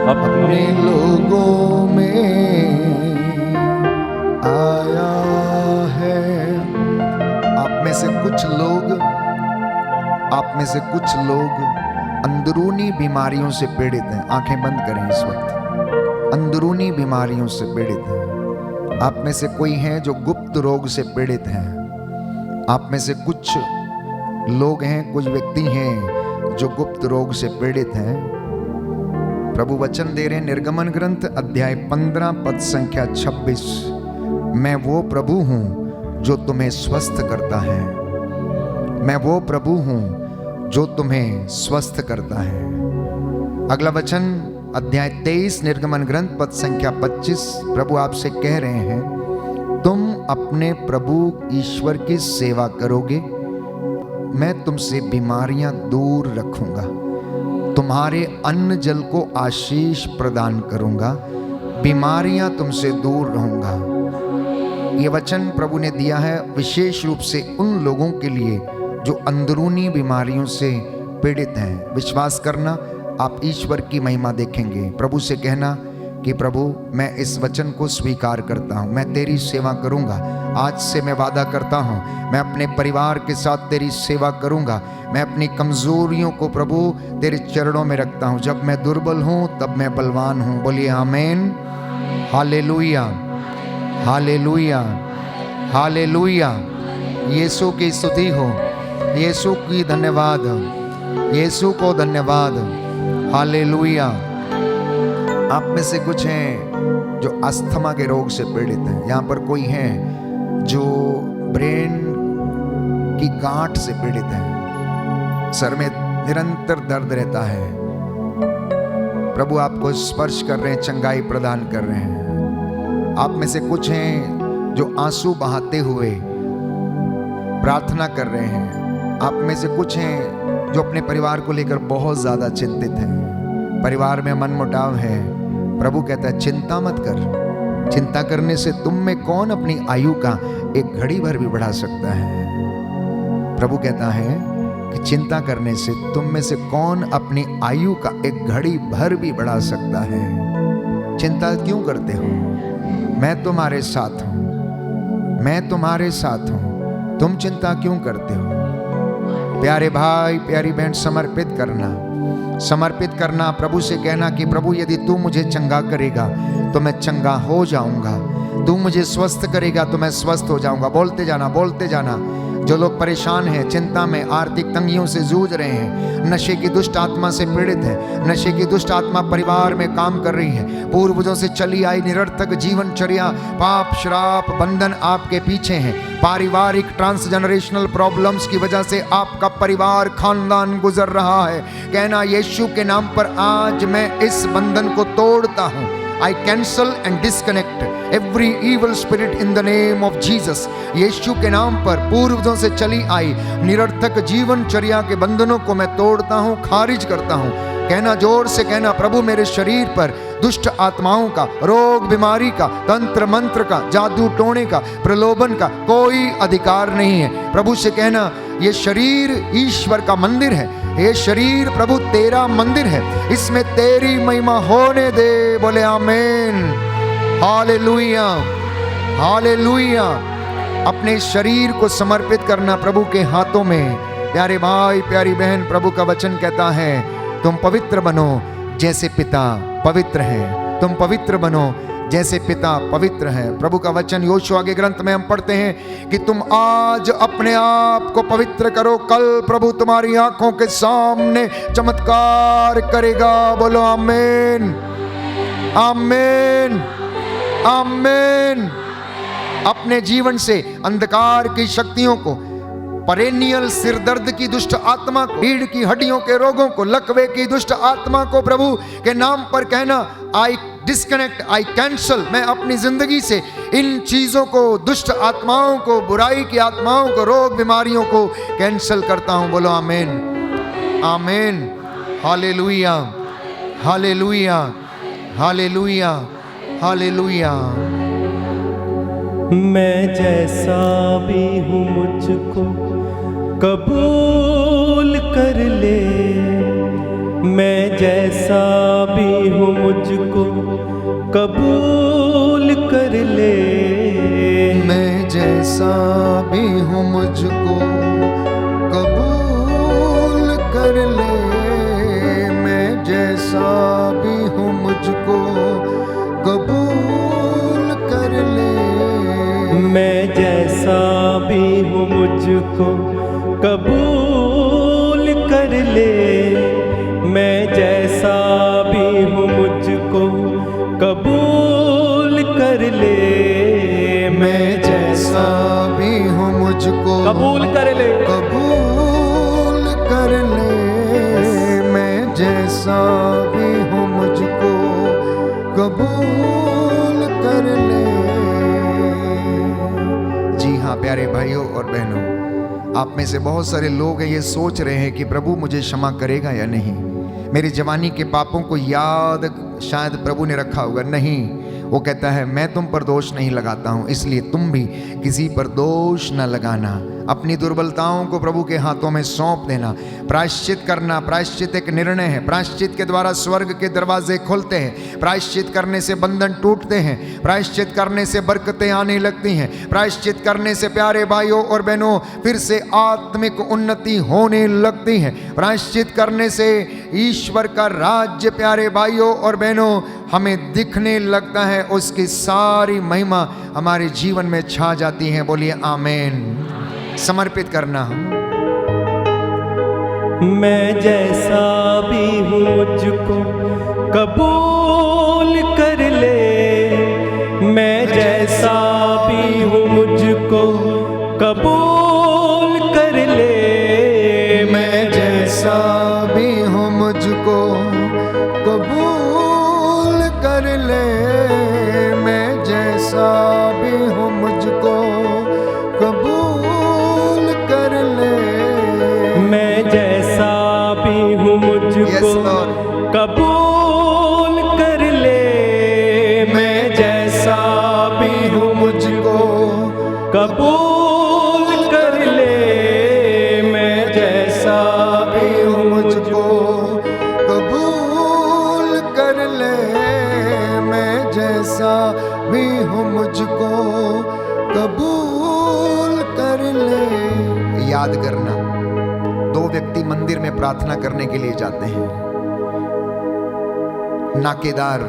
B: अपने
C: अपने
B: लोगों में आया है। आप में से कुछ लोग अंदरूनी बीमारियों से पीड़ित हैं। आंखें बंद करें इस वक्त। अंदरूनी बीमारियों से पीड़ित हैं। आप में से कोई हैं जो गुप्त रोग से पीड़ित हैं। आप में से कुछ लोग हैं, कुछ व्यक्ति हैं जो गुप्त रोग से पीड़ित हैं। प्रभु वचन दे रहे हैं, निर्गमन ग्रंथ अध्याय 15 पद संख्या 26। मैं वो प्रभु हूं जो तुम्हें स्वस्थ करता है। मैं वो प्रभु हूं जो तुम्हें स्वस्थ करता है। अगला वचन अध्याय 23 निर्गमन ग्रंथ पद संख्या 25। प्रभु आपसे कह रहे हैं, तुम अपने प्रभु ईश्वर की सेवा करोगे, मैं तुमसे बीमारियां दूर रखूंगा, तुम्हारे अन्न जल को आशीष प्रदान करूंगा, बीमारियां तुमसे दूर रहूंगा। ये वचन प्रभु ने दिया है विशेष रूप से उन लोगों के लिए जो अंदरूनी बीमारियों से पीड़ित हैं। विश्वास करना, आप ईश्वर की महिमा देखेंगे। प्रभु से कहना कि प्रभु मैं इस वचन को स्वीकार करता हूँ, मैं तेरी सेवा करूँगा। आज से मैं वादा करता हूँ, मैं अपने परिवार के साथ तेरी सेवा करूँगा। मैं अपनी कमज़ोरियों को प्रभु तेरे चरणों में रखता हूँ। जब मैं दुर्बल हूँ तब मैं बलवान हूँ। बोलिए आमीन। Hallelujah, hallelujah, hallelujah. यीशु की स्तुति हो, यीशु की धन्यवाद, यीशु को धन्यवाद। हालेलुया। आप में से कुछ हैं जो अस्थमा के रोग से पीड़ित हैं। यहाँ पर कोई हैं जो ब्रेन की गांठ से पीड़ित हैं। सर में निरंतर दर्द रहता है, प्रभु आपको स्पर्श कर रहे हैं, चंगाई प्रदान कर रहे हैं। आप में से कुछ हैं जो आंसू बहाते हुए प्रार्थना कर रहे हैं। आप में से कुछ हैं जो अपने परिवार को लेकर बहुत ज्यादा चिंतित हैं। परिवार में मनमुटाव है। प्रभु कहता है चिंता मत कर। चिंता करने से तुम में कौन अपनी आयु का एक घड़ी भर भी बढ़ा सकता है। प्रभु कहता है कि चिंता करने से तुम में से कौन अपनी आयु का एक घड़ी भर भी बढ़ा सकता है। चिंता क्यों करते हो? मैं तुम्हारे साथ हूं, मैं तुम्हारे साथ हूं, तुम चिंता क्यों करते हो? प्यारे भाई प्यारी बहन, समर्पित करना, प्रभु से कहना कि प्रभु यदि तू मुझे चंगा करेगा तो मैं चंगा हो जाऊंगा, तू मुझे स्वस्थ करेगा तो मैं स्वस्थ हो जाऊंगा। बोलते जाना, बोलते जाना। जो लोग परेशान हैं, चिंता में, आर्थिक तंगियों से जूझ रहे हैं, नशे की दुष्ट आत्मा से पीड़ित है, नशे की दुष्ट आत्मा परिवार में काम कर रही है, पूर्वजों से चली आई निरर्थक जीवनचर्या, पाप श्राप बंधन आपके पीछे हैं, पारिवारिक ट्रांसजेनरेशनल प्रॉब्लम्स की वजह से आपका परिवार खानदान गुजर रहा है। कहना यीशु के नाम पर आज मैं इस बंधन को तोड़ता हूं। I cancel and disconnect every evil spirit in the name of Jesus। यीशु के नाम पर पूर्वजों से चली आई निरर्थक जीवनचर्या के बंधनों को मैं तोड़ता हूं, खारिज करता हूं। कहना जोर से कहना, प्रभु मेरे शरीर पर दुष्ट आत्माओं का, रोग बीमारी का, तंत्र मंत्र का, जादू टोने का, प्रलोभन का कोई अधिकार नहीं है। प्रभु से कहना ये शरीर ईश्वर का मंदिर है, ये शरीर प्रभु तेरा मंदिर है, इसमें तेरी महिमा होने दे। बोले आमीन, हालेलुया, हालेलुया। अपने शरीर को समर्पित करना प्रभु के हाथों में। प्यारे भाई प्यारी बहन, प्रभु का वचन कहता है तुम पवित्र बनो जैसे पिता पवित्र है। तुम पवित्र बनो जैसे पिता पवित्र है। प्रभु का वचन योशुआ के ग्रंथ में हम पढ़ते हैं कि तुम आज अपने आप को पवित्र करो, कल प्रभु तुम्हारी आंखों के सामने चमत्कार करेगा। बोलो आमीन, आमीन, आमीन। अपने जीवन से अंधकार की शक्तियों को, परेनियल सिरदर्द की दुष्ट आत्मा को, रीढ़ की हड्डियों के रोगों को, लकवे की दुष्ट आत्मा को प्रभु के नाम पर कहना आई डिस्कनेक्ट, आई कैंसल। मैं अपनी जिंदगी से इन चीजों को, दुष्ट आत्माओं को, बुराई की आत्माओं को, रोग बीमारियों को कैंसल करता हूं। बोलो आमीन, आमीन, हालेलुया, हालेलुया, हालेलुया, हालेलुया।
C: मैं जैसा भी हूँ मुझको कबूल कर ले, मैं जैसा भी हूँ मुझको कबूल कर ले,
B: मैं जैसा भी हूँ मुझको कबूल कर ले, मैं जैसा भी हूँ मुझको कबूल कर ले,
C: मैं जैसा भी हूँ मुझको कबूल कर ले, मैं जैसा भी हूँ मुझको कबूल कर ले,
B: मैं जैसा भी हूँ मुझको
C: कबूल कर ले,
B: कबूल कर ले, मैं जैसा भी हूँ मुझको कबूल कर ले। जी हाँ प्यारे भाइयों और बहनों, आप में से बहुत सारे लोग हैं ये सोच रहे हैं कि प्रभु मुझे क्षमा करेगा या नहीं। मेरी जवानी के पापों को याद शायद प्रभु ने रखा होगा, नहीं। वो कहता है मैं तुम पर दोष नहीं लगाता हूं, इसलिए तुम भी किसी पर दोष न लगाना। अपनी दुर्बलताओं को प्रभु के हाथों में सौंप देना, प्रायश्चित करना। प्रायश्चित एक निर्णय है। प्रायश्चित के द्वारा स्वर्ग के दरवाजे खुलते हैं। प्रायश्चित करने से बंधन टूटते हैं। प्रायश्चित करने से बरकतें आने लगती हैं। प्रायश्चित करने से प्यारे भाइयों और बहनों फिर से आत्मिक उन्नति होने लगती है। प्रायश्चित करने से ईश्वर का राज्य प्यारे भाइयों और बहनों हमें दिखने लगता है, उसकी सारी महिमा हमारे जीवन में छा जाती है। बोलिए आमीन। समर्पित करना।
C: मैं जैसा भी हूँ मुझको कबूल कर ले, मैं जैसा भी हूँ मुझको कबूल कर ले, मैं जैसा
B: Yes, Lord.
C: कबूल कर ले, मैं जैसा भी हूँ
B: मुझको
C: कबूल कर ले, मैं जैसा भी हूँ
B: मुझको कबूल कर ले, मैं जैसा भी हूँ मुझको कबूल कर ले। याद करना, दो व्यक्ति मंदिर में प्रार्थना करने के लिए जाते हैं। नाकेदार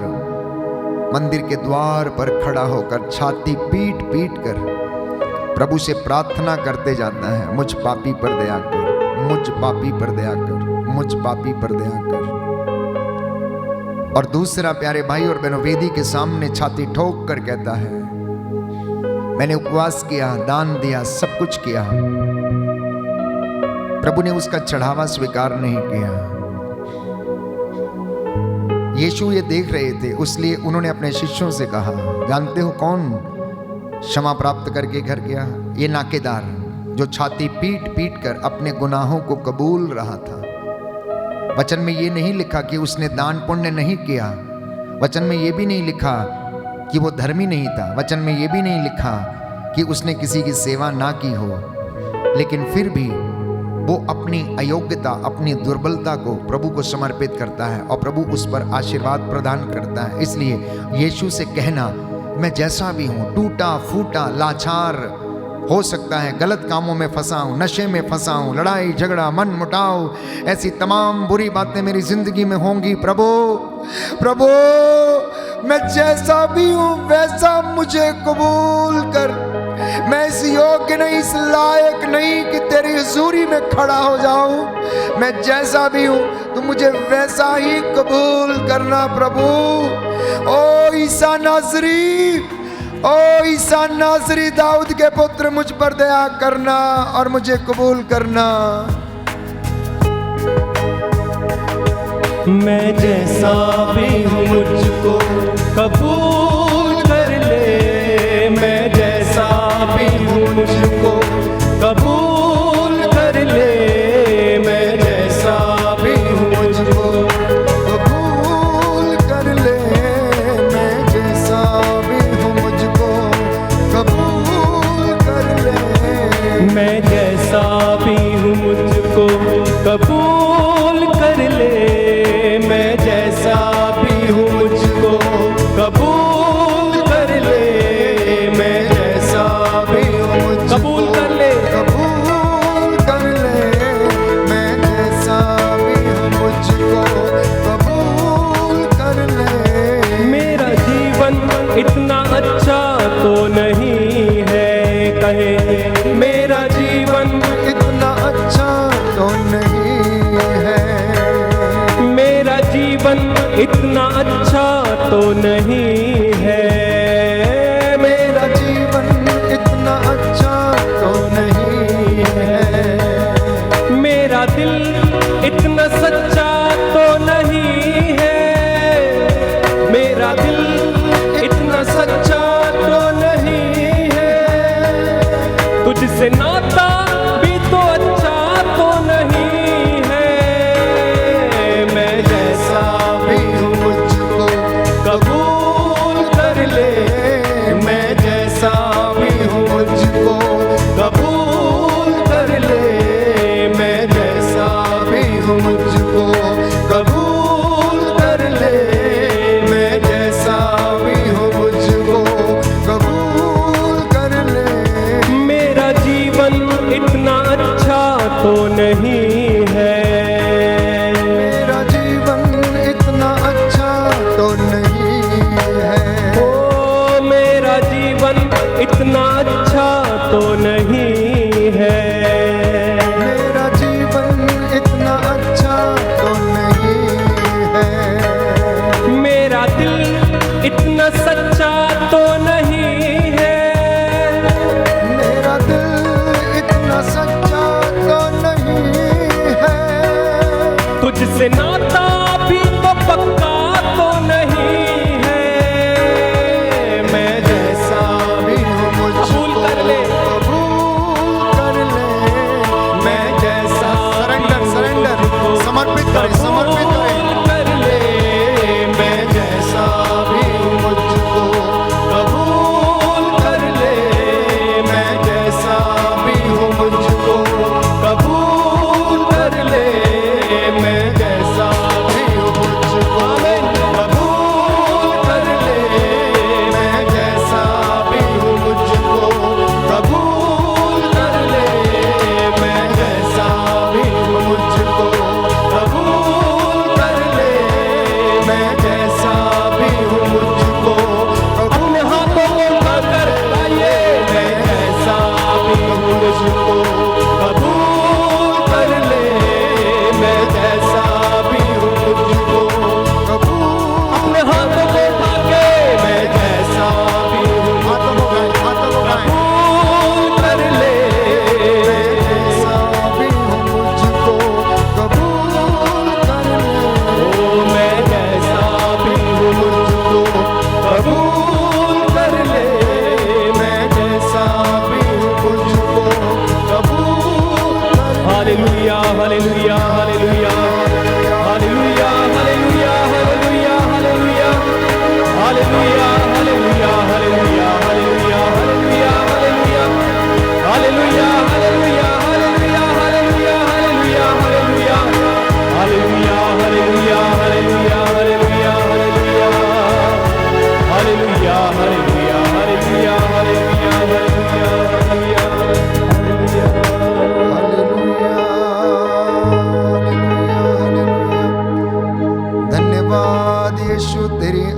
B: मंदिर के द्वार पर खड़ा होकर छाती पीट पीट कर प्रभु से प्रार्थना करते जाता है, मुझ पापी पर दया कर, मुझ पापी पर दया कर, मुझ पापी पर दया कर। और दूसरा प्यारे भाई और बहनों वेदी के सामने छाती ठोक कर कहता है, मैंने उपवास किया, दान दिया, सब कुछ किया, प्रभु ने उसका चढ़ावा स्वीकार नहीं किया। यीशु ये देख रहे थे, इसलिए उन्होंने अपने शिष्यों से कहा, जानते हो कौन क्षमा प्राप्त करके घर गया? ये नाकेदार जो छाती पीट पीट कर अपने गुनाहों को कबूल रहा था। वचन में ये नहीं लिखा कि उसने दान पुण्य नहीं किया, वचन में ये भी नहीं लिखा कि वो धर्मी नहीं था, वचन में ये भी नहीं लिखा कि उसने किसी की सेवा ना की हो, लेकिन फिर भी वो अपनी अयोग्यता, अपनी दुर्बलता को प्रभु को समर्पित करता है और प्रभु उस पर आशीर्वाद प्रदान करता है। इसलिए यीशु से कहना, मैं जैसा भी हूँ, टूटा फूटा लाचार हो सकता है, गलत कामों में फंसा हूँ, नशे में फंसा हूँ, लड़ाई झगड़ा मन मुटाव, ऐसी तमाम बुरी बातें मेरी जिंदगी में होंगी, प्रभु प्रभु मैं जैसा भी हूँ वैसा मुझे कबूल कर। मैं इस योग्य नहीं, इस लायक नहीं कि तेरी हुजूरी में खड़ा हो जाऊं। मैं जैसा भी हूं तो मुझे वैसा ही कबूल करना प्रभु। ओ ईसा नासरी, ओ ईसा नासरी, दाऊद के पुत्र, मुझ पर दया करना और मुझे कबूल करना।
C: मैं जैसा भी हूँ मुझको कबूल कर ले, मैं जैसा भी हूँ मुझको कबूल कर ले, मैं जैसा भी हूँ मुझको
B: कबूल कर ले, मैं जैसा भी हूँ मुझको कबूल कर ले।
C: मैं जैसा भी हूँ मुझको कबूल कर ले, मैं जैसा भी हूँ मुझको कबूल कर ले, मैं जैसा भी हूँ कबूल कर ले,
B: कबूल कर ले, मैं जैसा भी हूँ मुझको कबूल कर ले।
C: मेरा जीवन इतना अच्छा तो नहीं है, कहे मेरा जीवन
B: इतना अच्छा तो नहीं है,
C: मेरा जीवन इतना अच्छा तो नहीं है,
B: मेरा जीवन इतना अच्छा तो नहीं है,
C: मेरा दिल इतना सच्चा तो नहीं है, मेरा दिल इतना सच्चा तो नहीं है, तुझसे नाता भी तो अच्छा तो नहीं है। मैं जैसा
B: भी हूँ मुझको
C: कबूल कर ले, मैं जैसा भी हूँ मुझको कबूल कर ले, मैं जैसा भी हूँ मुझको कबूल कर ले, मैं जैसा भी हूँ मुझको
B: कबूल कर ले।
C: मेरा जीवन इतना अच्छा तो नहीं है,
B: मेरा जीवन इतना अच्छा तो नहीं है,
C: ओ मेरा जीवन इतना अच्छा तो नहीं है,
B: मेरा जीवन इतना अच्छा तो नहीं है,
C: मेरा दिल इतना सच्चा तो नहीं है,
B: मेरा दिल इतना सच्चा तो नहीं है,
C: तुझसे नाता भी तो पक्का तो नहीं है। मैं जैसा
B: भी हूँ मुझको
C: कबूल कर ले,
B: कबूल कर ले।
C: मैं जैसा
B: सरेंडर, सरेंडर, समर्पित करें, समर्पित करें।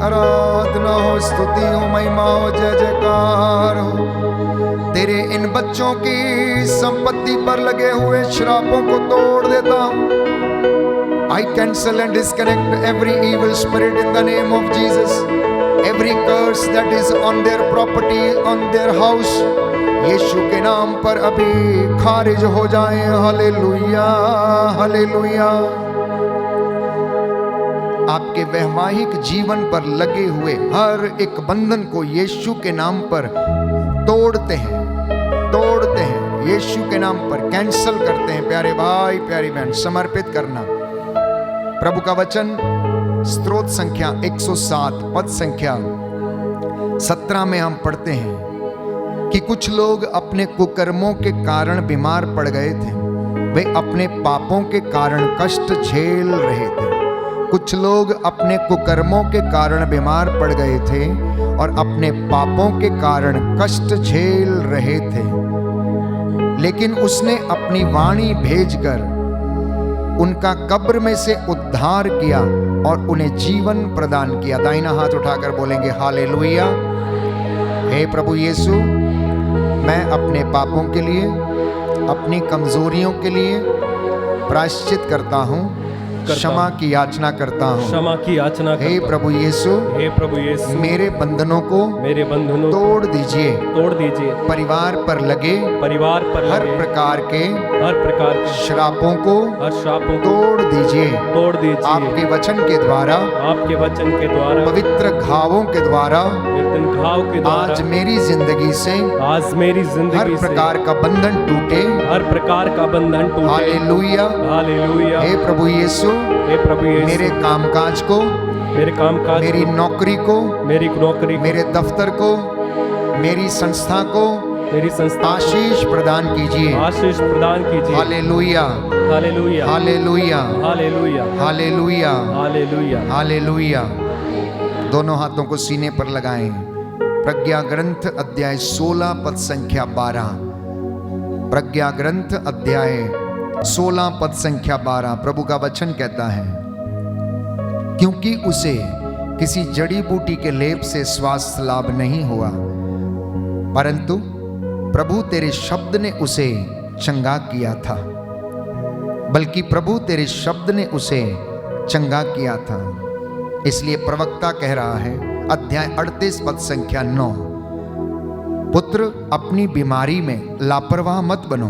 B: आराधना हो, स्तुति हो, महिमा हो, जय जयकार हो। तेरे इन बच्चों की संपत्ति पर लगे हुए श्रापों को तोड़ देता हूं। I cancel and disconnect every evil spirit in the name of Jesus. Every curse that is on their property, on their house, यीशु के नाम पर अभी खारिज हो जाए। Hallelujah, hallelujah. आपके वैवाहिक जीवन पर लगे हुए हर एक बंधन को यीशु के नाम पर तोड़ते हैं, तोड़ते हैं, यीशु के नाम पर कैंसल करते हैं। प्यारे भाई, प्यारी बहन, समर्पित करना। प्रभु का वचन स्तोत्र संख्या 107 पद संख्या 17 में हम पढ़ते हैं कि कुछ लोग अपने कुकर्मों के कारण बीमार पड़ गए थे, वे अपने पापों के कारण कष्ट झेल रहे थे। कुछ लोग अपने कुकर्मों के कारण बीमार पड़ गए थे और अपने पापों के कारण कष्ट झेल रहे थे, लेकिन उसने अपनी वाणी भेजकर उनका कब्र में से उद्धार किया और उन्हें जीवन प्रदान किया। दाहिना हाथ उठाकर बोलेंगे हालेलुया। हे प्रभु यीशु, मैं अपने पापों के लिए, अपनी कमजोरियों के लिए प्रायश्चित करता हूँ, क्षमा की याचना करता हूँ,
C: क्षमा की याचना करता हूँ।
B: हे प्रभु यीशु,
C: हे प्रभु यीशु,
B: मेरे बंधनों को तोड़ दीजिए,
C: तोड़ दीजिए।
B: परिवार पर लगे हर प्रकार के श्रापों को तोड़ दीजिए। आपके वचन के द्वारा, पवित्र घावों के द्वारा आज मेरी जिंदगी से हर प्रकार का बंधन टूटे। Hallelujah,
C: hallelujah.
B: हे प्रभु यीशु, मेरे कामकाज को, मेरी नौकरी को, मेरे दफ्तर को, मेरी संस्था को आशीष प्रदान कीजिए। Hallelujah,
C: hallelujah,
B: hallelujah,
C: hallelujah,
B: hallelujah,
C: hallelujah,
B: hallelujah. दोनों हाथों को सीने पर लगाएं। प्रज्ञा ग्रंथ अध्याय 16 पद संख्या 12। प्रज्ञा ग्रंथ अध्याय 16 पद संख्या 12। प्रभु का वचन कहता है, क्योंकि उसे किसी जड़ी बूटी के लेप से स्वास्थ्य लाभ नहीं हुआ, परंतु प्रभु तेरे शब्द ने उसे चंगा किया था। बल्कि प्रभु तेरे शब्द ने उसे चंगा किया था। इसलिए प्रवक्ता कह रहा है, अध्याय 38 पद संख्या 9, पुत्र अपनी बीमारी में लापरवाह मत बनो।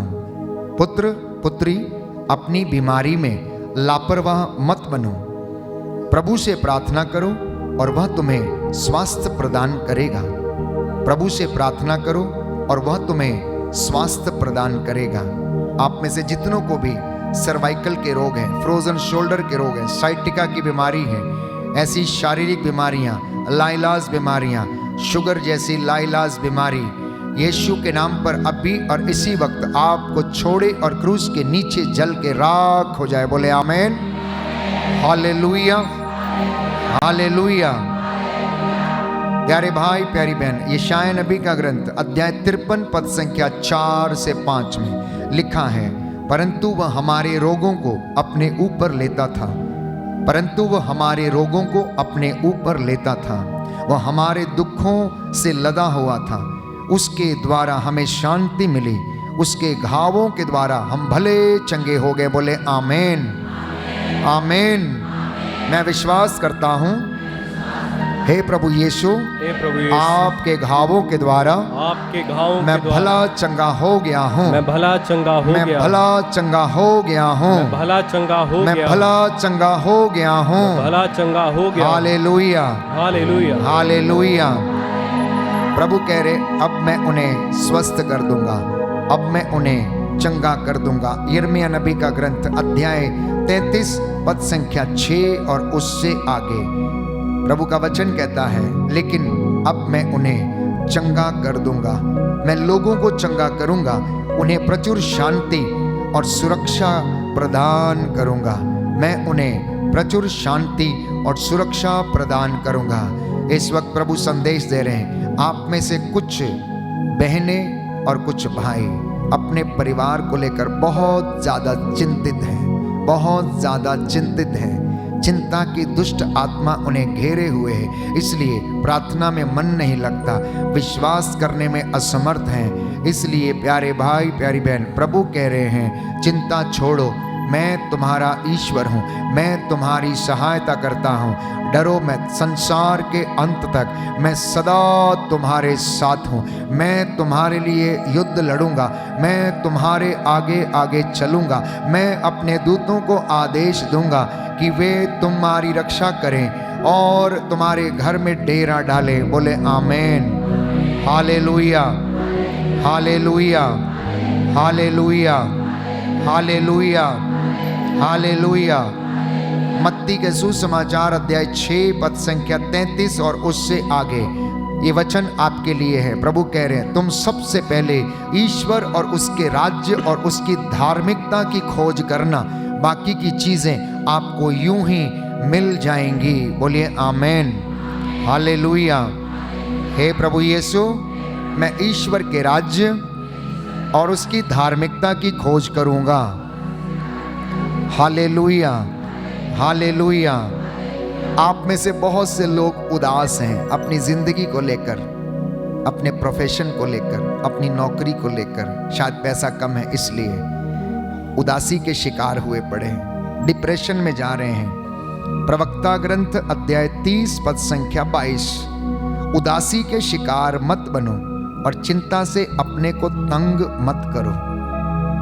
B: पुत्र पुत्री अपनी बीमारी में लापरवाह मत बनो। प्रभु से प्रार्थना करो और वह तुम्हें स्वास्थ्य प्रदान करेगा। प्रभु से प्रार्थना करो और वह तुम्हें स्वास्थ्य प्रदान करेगा। आप में से जितनों को भी सर्वाइकल के रोग हैं, फ्रोजन शोल्डर के रोग हैं, साइटिका की बीमारी है, ऐसी शारीरिक बीमारियां, लाइलाज बीमारियां, शुगर जैसी लाइलाज बीमारी, यीशु के नाम पर अभी और इसी वक्त आपको छोड़े और क्रूस के नीचे जल के राख हो जाए। बोले आमीन। Hallelujah, hallelujah. प्यारे भाई, प्यारी बहन, यशायाह नबी का ग्रंथ अध्याय 53 पद संख्या 4 से 5 में लिखा है, परंतु वह हमारे रोगों को अपने ऊपर लेता था, परंतु वह हमारे रोगों को अपने ऊपर लेता था, वह हमारे दुखों से लदा हुआ था, उसके द्वारा हमें शांति मिली, उसके घावों के द्वारा हम भले चंगे हो गए। बोले आमीन, आमीन। मैं विश्वास करता हूँ, हे प्रभु यीशु, आपके घावों के द्वारा मैं भला चंगा हो गया हूँ, मैं भला चंगा हो गया, मैं भला चंगा हो गया हूँ, मैं भला चंगा हो गया, मैं भला चंगा हो गया हूँ, भला चंगा हो गया। Hallelujah, hallelujah, hallelujah. प्रभु कह रहे, अब मैं उन्हें स्वस्थ कर दूंगा, अब मैं उन्हें चंगा कर दूंगा। यिर्मयाह नबी का ग्रंथ अध्याय 33 पद संख्या 6 और उससे आगे प्रभु का वचन कहता है, लेकिन अब मैं उन्हें चंगा कर दूंगा, मैं लोगों को चंगा करूंगा, उन्हें प्रचुर शांति और सुरक्षा प्रदान करूंगा, मैं उन्हें प्रचुर शांति और सुरक्षा प्रदान करूंगा। इस वक्त प्रभु संदेश दे रहे हैं, आप में से कुछ बहनें और कुछ भाई अपने परिवार को लेकर बहुत ज़्यादा चिंतित हैं, बहुत ज़्यादा चिंतित हैं। चिंता की दुष्ट आत्मा उन्हें घेरे हुए है, इसलिए प्रार्थना में मन नहीं लगता, विश्वास करने में असमर्थ हैं। इसलिए प्यारे भाई प्यारी बहन, प्रभु कह रहे हैं चिंता छोड़ो, मैं तुम्हारा ईश्वर हूँ, मैं तुम्हारी सहायता करता हूँ। डरो मत, संसार के अंत तक मैं सदा तुम्हारे साथ हूँ। मैं तुम्हारे लिए युद्ध लड़ूंगा, मैं तुम्हारे आगे आगे चलूंगा। मैं अपने दूतों को आदेश दूंगा कि वे तुम्हारी रक्षा करें और तुम्हारे घर में डेरा डालें। बोले amen, hallelujah, hallelujah, hallelujah, hallelujah, hallelujah. मत्ती के सुसमाचार अध्याय 6 पद संख्या 33 और उससे आगे ये वचन आपके लिए है। प्रभु कह रहे हैं तुम सबसे पहले ईश्वर और उसके राज्य और उसकी धार्मिकता की खोज करना, बाकी की चीजें आपको यूं ही मिल जाएंगी। बोलिए आमेन, हालेलुया। हे प्रभु यीशु, मैं ईश्वर के राज्य और उसकी धार्मिकता की खोज करूंगा। Hallelujah, hallelujah. आप में से बहुत से लोग उदास हैं अपनी जिंदगी को लेकर, अपने प्रोफेशन को लेकर, अपनी नौकरी को लेकर। शायद पैसा कम है इसलिए उदासी के शिकार हुए पड़े हैं, डिप्रेशन में जा रहे हैं। प्रवक्ता ग्रंथ अध्याय 30 पद संख्या 22, उदासी के शिकार मत बनो और चिंता से अपने को तंग मत करो।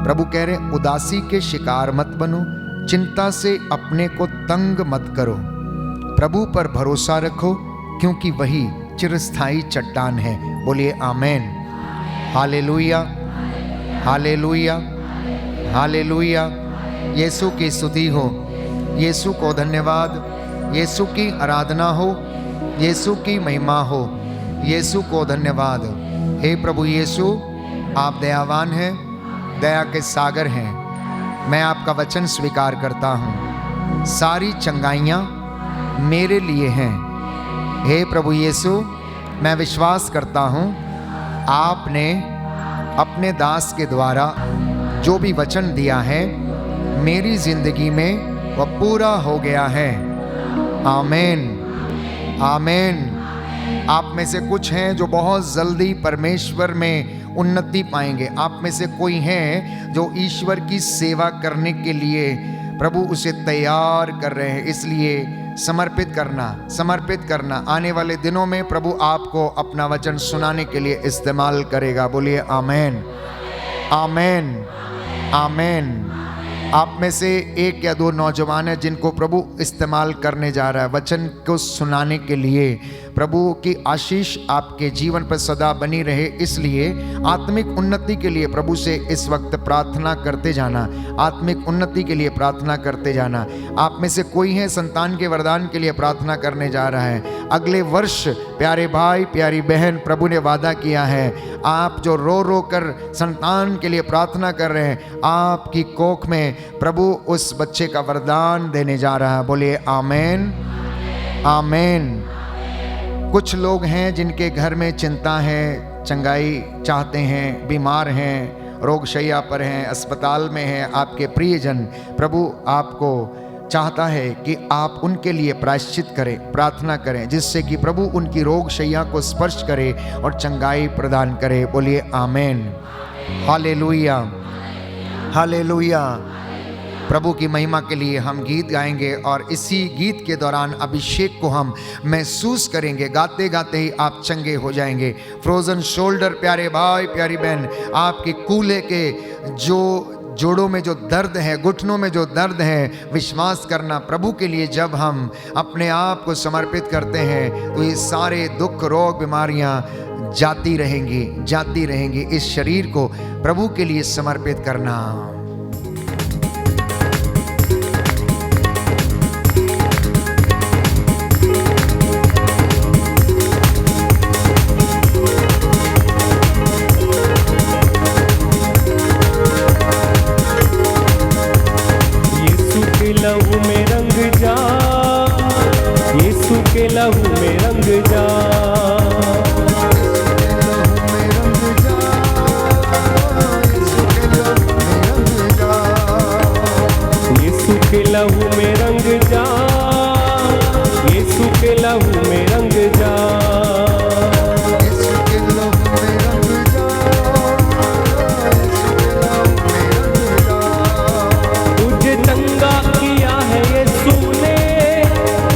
B: प्रभु कह रहे हैं उदासी के शिकार मत बनो, चिंता से अपने को तंग मत करो। प्रभु पर भरोसा रखो क्योंकि वही चिरस्थायी चट्टान है। बोलिए आमेन, हालेलुया, हालेलुया, हालेलुया। यीशु की स्तुति हो, यीशु को धन्यवाद, यीशु की आराधना हो, यीशु की महिमा हो, यीशु को धन्यवाद। हे प्रभु यीशु, आप दयावान हैं, दया के सागर हैं। मैं आपका वचन स्वीकार करता हूँ, सारी चंगाइयाँ मेरे लिए हैं। हे प्रभु यीशु, मैं विश्वास करता हूँ आपने अपने दास के द्वारा जो भी वचन दिया है मेरी जिंदगी में वह पूरा हो गया है। आमीन, आमीन। आप में से कुछ हैं जो बहुत जल्दी परमेश्वर में उन्नति पाएंगे। आप में से कोई हैं जो ईश्वर की सेवा करने के लिए प्रभु उसे तैयार कर रहे हैं। इसलिए समर्पित करना। आने वाले दिनों में प्रभु आपको अपना वचन सुनाने के लिए इस्तेमाल करेगा। बोलिए आमीन, आमीन, आमीन। आप में से एक या दो नौजवान हैं जिनको प्रभु इस्तेमाल करने जा रहा है वचन को सुनाने के लिए। प्रभु की आशीष आपके जीवन पर सदा बनी रहे। इसलिए आत्मिक उन्नति के लिए प्रभु से इस वक्त प्रार्थना करते जाना, आत्मिक उन्नति के लिए प्रार्थना करते जाना। आप में से कोई है संतान के वरदान के लिए प्रार्थना करने जा रहा है। अगले वर्ष प्यारे भाई प्यारी बहन, प्रभु ने वादा किया है, आप जो रो रो कर संतान के लिए प्रार्थना कर रहे हैं, आपकी कोख में प्रभु उस बच्चे का वरदान देने जा रहा है। बोलिए आमीन, आमीन। कुछ लोग हैं जिनके घर में चिंता है, चंगाई चाहते हैं, बीमार हैं, रोगशैया पर हैं, अस्पताल में हैं आपके प्रियजन। प्रभु आपको चाहता है कि आप उनके लिए प्रायश्चित करें, प्रार्थना करें, जिससे कि प्रभु उनकी रोगशैया को स्पर्श करे और चंगाई प्रदान करे। बोलिए आमीन, हालेलुया, हालेलुया। प्रभु की महिमा के लिए हम गीत गाएंगे और इसी गीत के दौरान अभिषेक को हम महसूस करेंगे। गाते गाते ही आप चंगे हो जाएंगे। फ्रोजन शोल्डर प्यारे भाई प्यारी बहन, आपके कूल्हे के जो जोड़ों में जो दर्द है, घुटनों में जो दर्द है, विश्वास करना प्रभु के लिए जब हम अपने आप को समर्पित करते हैं तो ये सारे दुख रोग बीमारियां जाती रहेंगी। इस शरीर को प्रभु के लिए समर्पित करना।
C: लहू में रंग जा, यीशु के लहू में रंग जा, यीशु के लहू में रंग जा, यीशु के लहू में रंग जा,
B: यीशु के लहू में रंग जा, यीशु के लहू में रंग जा।
C: तुझे चंगा किया है यीशु ने,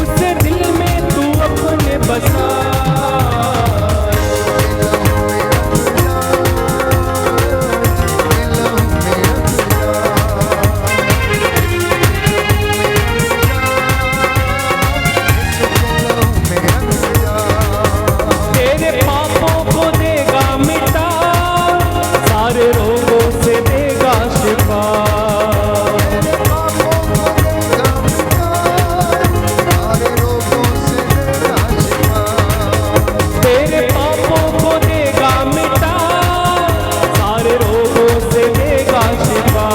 C: उसे दिल में तू अपने बसा। तेरे पापों को देगा मिटा, सारे रोगों से देगा शिफा। तेरे पापों को देगा मिटा, सारे रोगों से देगा शिफा।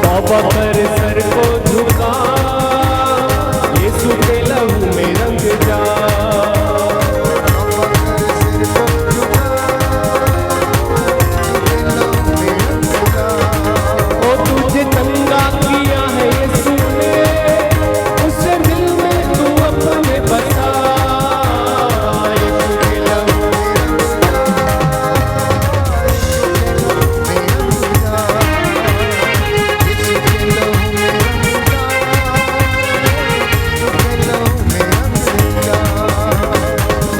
C: तौबा कर सर को झुका, यीशु के लहू में रंग जा। ओ तुझे चंगा किया है यीशु ने, उसे दिल में तू अपने बसा। यीशु के लहू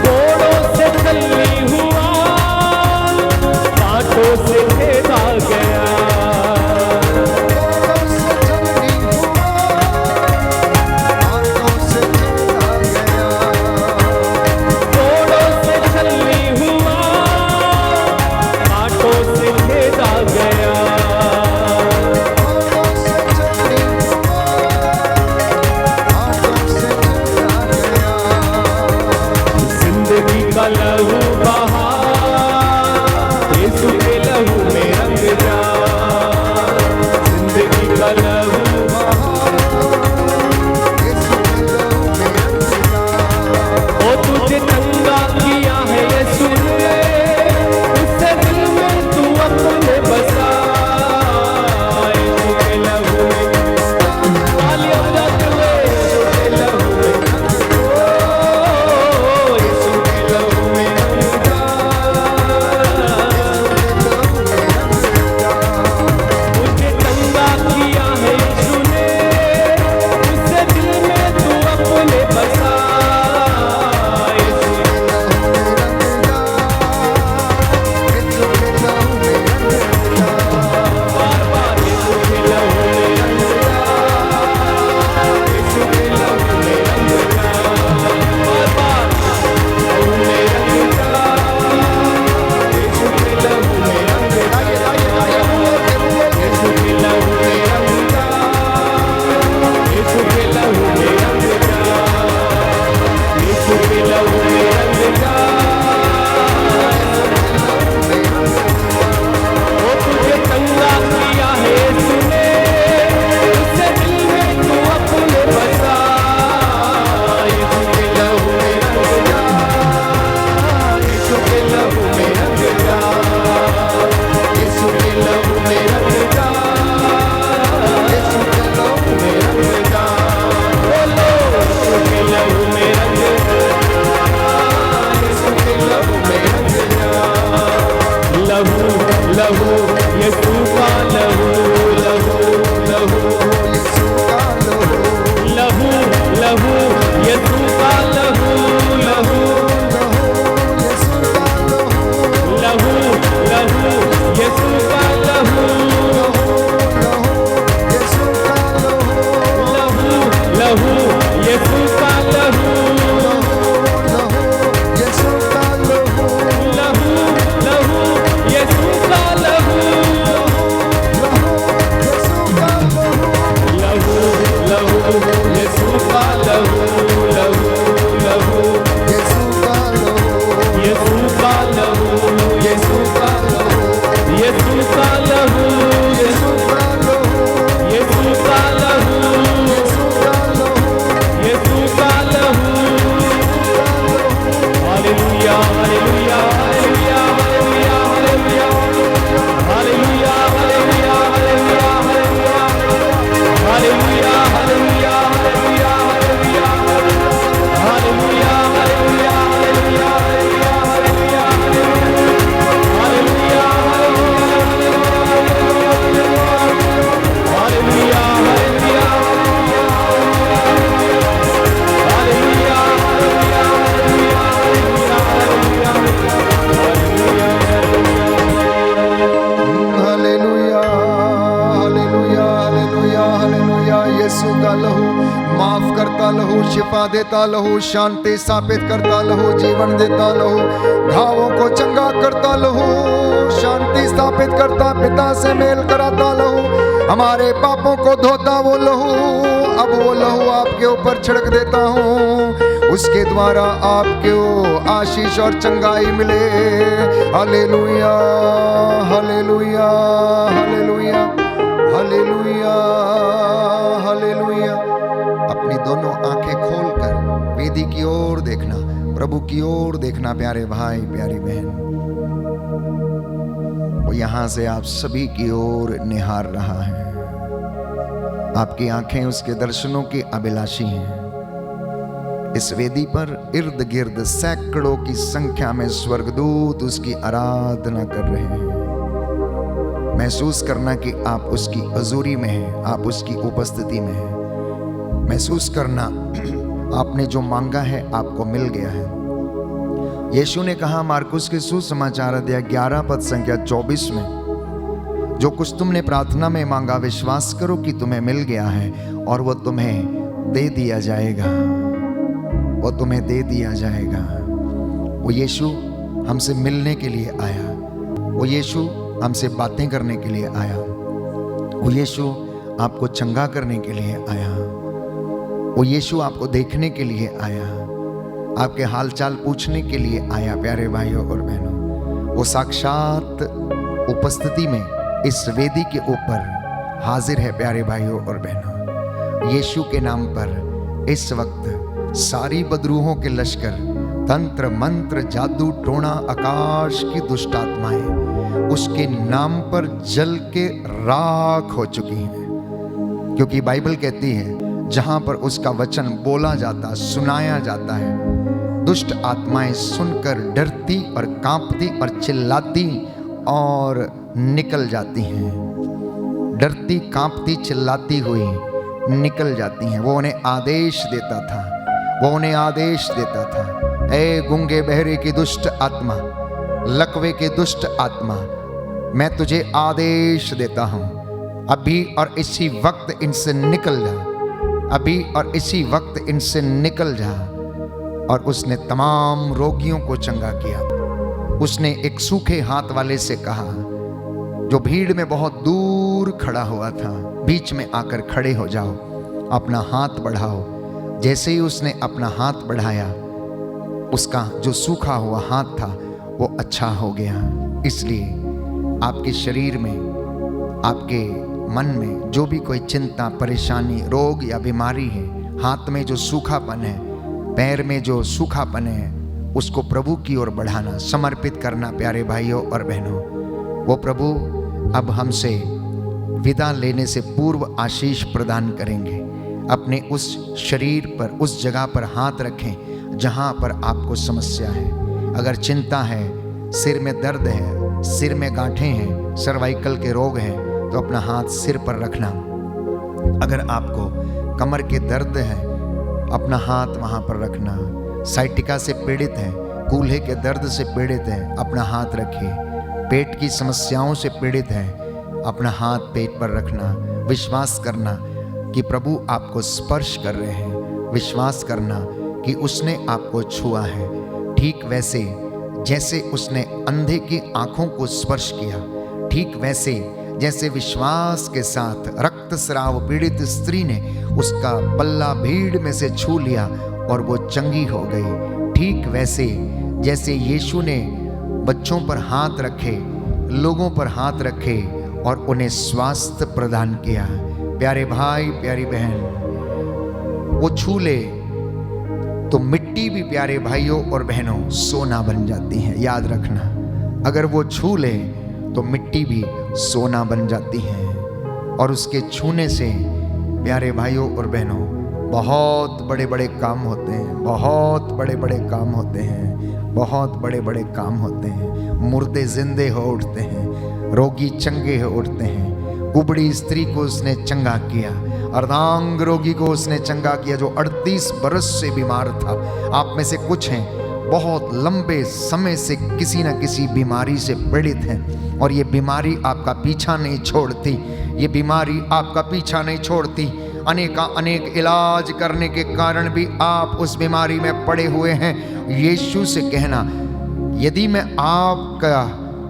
C: घोड़ों से चलनी हुआ, कांटों से खेदा गया। घोड़ों से चलनी हुआ, कांटों से खेदा गया। जिंदगी का लहू बहा, यीशु के लहू
B: शिफा देता लहू, शांति स्थापित करता लहू, जीवन देता लहू, घावों को चंगा करता लहू, शांति स्थापित करता, पिता से मेल कराता लहू, हमारे पापों को धोता वो लहू। अब वो लहू आपके ऊपर छिड़क देता हूँ, उसके द्वारा आपको आशीष और चंगाई मिले। Hallelujah hallelujah hallelujah hallelujah hallelujah. अपनी दोनों आंखें खोलकर वेदी की ओर देखना, प्रभु की ओर देखना। प्यारे भाई प्यारी बहन, वो यहां से आप सभी की ओर निहार रहा है। आपकी आंखें उसके दर्शनों की अभिलाषी हैं। इस वेदी पर इर्द गिर्द सैकड़ों की संख्या में स्वर्गदूत उसकी आराधना कर रहे हैं। महसूस करना कि आप उसकी हजूरी में हैं, आप उसकी उपस्थिति में हैं। महसूस करना आपने जो मांगा है आपको मिल गया है। यीशु ने कहा मार्कुस के सुसमाचार अध्याय 11 पद संख्या 24 में, जो कुछ तुमने प्रार्थना में मांगा विश्वास करो कि तुम्हें मिल गया है और वो तुम्हें दे दिया जाएगा, वो तुम्हें दे दिया जाएगा। वो यीशु हमसे मिलने के लिए आया, वो यीशु हमसे बातें करने के लिए आया, वो यीशु आपको चंगा करने के लिए आया, वो यीशु आपको देखने के लिए आया, आपके हालचाल पूछने के लिए आया। प्यारे भाइयों और बहनों, वो साक्षात उपस्थिति में इस वेदी के ऊपर हाजिर है। प्यारे भाइयों और बहनों, यीशु के नाम पर इस वक्त सारी बदरूहों के लश्कर, तंत्र मंत्र जादू टोना आकाश की दुष्ट आत्माएं उसके नाम पर जल के राख हो चुकी हैं। क्योंकि बाइबल कहती है जहां पर उसका वचन बोला जाता, सुनाया जाता है, दुष्ट आत्माएं सुनकर डरती और कांपती और चिल्लाती और निकल जाती हैं। डरती कांपती चिल्लाती हुई निकल जाती हैं। वो उन्हें आदेश देता था, वो उन्हें आदेश देता था, ए गूंगे बहरे की दुष्ट आत्मा, लकवे की दुष्ट आत्मा, मैं तुझे आदेश देता हूं, अभी और इसी वक्त इनसे निकल जा, अभी और इसी वक्त इनसे निकल जा। और उसने तमाम रोगियों को चंगा किया। उसने एक सूखे हाथ वाले से कहा, जो भीड़ में बहुत दूर खड़ा हुआ था, बीच में आकर खड़े हो जाओ, अपना हाथ बढ़ाओ। जैसे ही उसने अपना हाथ बढ़ाया, उसका जो सूखा हुआ हाथ था वो अच्छा हो गया। इसलिए आपके शरीर में, आपके मन में जो भी कोई चिंता, परेशानी, रोग या बीमारी है, हाथ में जो सूखापन है, पैर में जो सूखापन है, उसको प्रभु की ओर बढ़ाना, समर्पित करना। प्यारे भाइयों और बहनों, वो प्रभु अब हमसे विदा लेने से पूर्व आशीष प्रदान करेंगे। अपने उस शरीर पर, उस जगह पर हाथ रखें जहां पर आपको समस्या है। अगर चिंता है, सिर में दर्द है, सिर में गांठें हैं, सर्वाइकल के रोग हैं, तो अपना हाथ सिर पर रखना। अगर आपको कमर के दर्द है, अपना हाथ वहां पर रखना। साइटिका से पीड़ित है, कूल्हे के दर्द से पीड़ित है, अपना हाथ रखिए। पेट की समस्याओं से पीड़ित है, अपना हाथ पेट पर रखना। विश्वास करना कि प्रभु आपको स्पर्श कर रहे हैं, विश्वास करना कि उसने आपको छुआ है। ठीक वैसे जैसे उसने अंधे की आंखों को स्पर्श किया, ठीक वैसे जैसे विश्वास के साथ रक्तस्राव पीड़ित स्त्री ने उसका पल्ला भीड़ में से छू लिया और वो चंगी हो गई, ठीक वैसे जैसे यीशु ने बच्चों पर हाथ रखे, लोगों पर हाथ रखे और उन्हें स्वास्थ्य प्रदान किया। प्यारे भाई प्यारी बहन, वो छू ले तो मिट्टी भी, प्यारे भाइयों और बहनों, सोना बन जाती है। याद रखना, अगर वो छू ले तो मिट्टी भी सोना बन जाती है। और उसके छूने से, प्यारे भाइयों और बहनों, बहुत बड़े बड़े काम होते हैं, बहुत बड़े बड़े काम होते हैं, बहुत बड़े बड़े काम होते हैं। मुर्दे जिंदे हो उठते हैं, रोगी चंगे हो उठते हैं। कुबड़ी स्त्री को उसने चंगा किया, अर्धांग रोगी को उसने चंगा किया जो 38 बरस से बीमार था। आप में से कुछ हैं बहुत लंबे समय से किसी न किसी बीमारी से पीड़ित हैं और ये बीमारी आपका पीछा नहीं छोड़ती, ये बीमारी आपका पीछा नहीं छोड़ती। अनेक इलाज करने के कारण भी आप उस बीमारी में पड़े हुए हैं, यीशु से कहना, यदि मैं आपका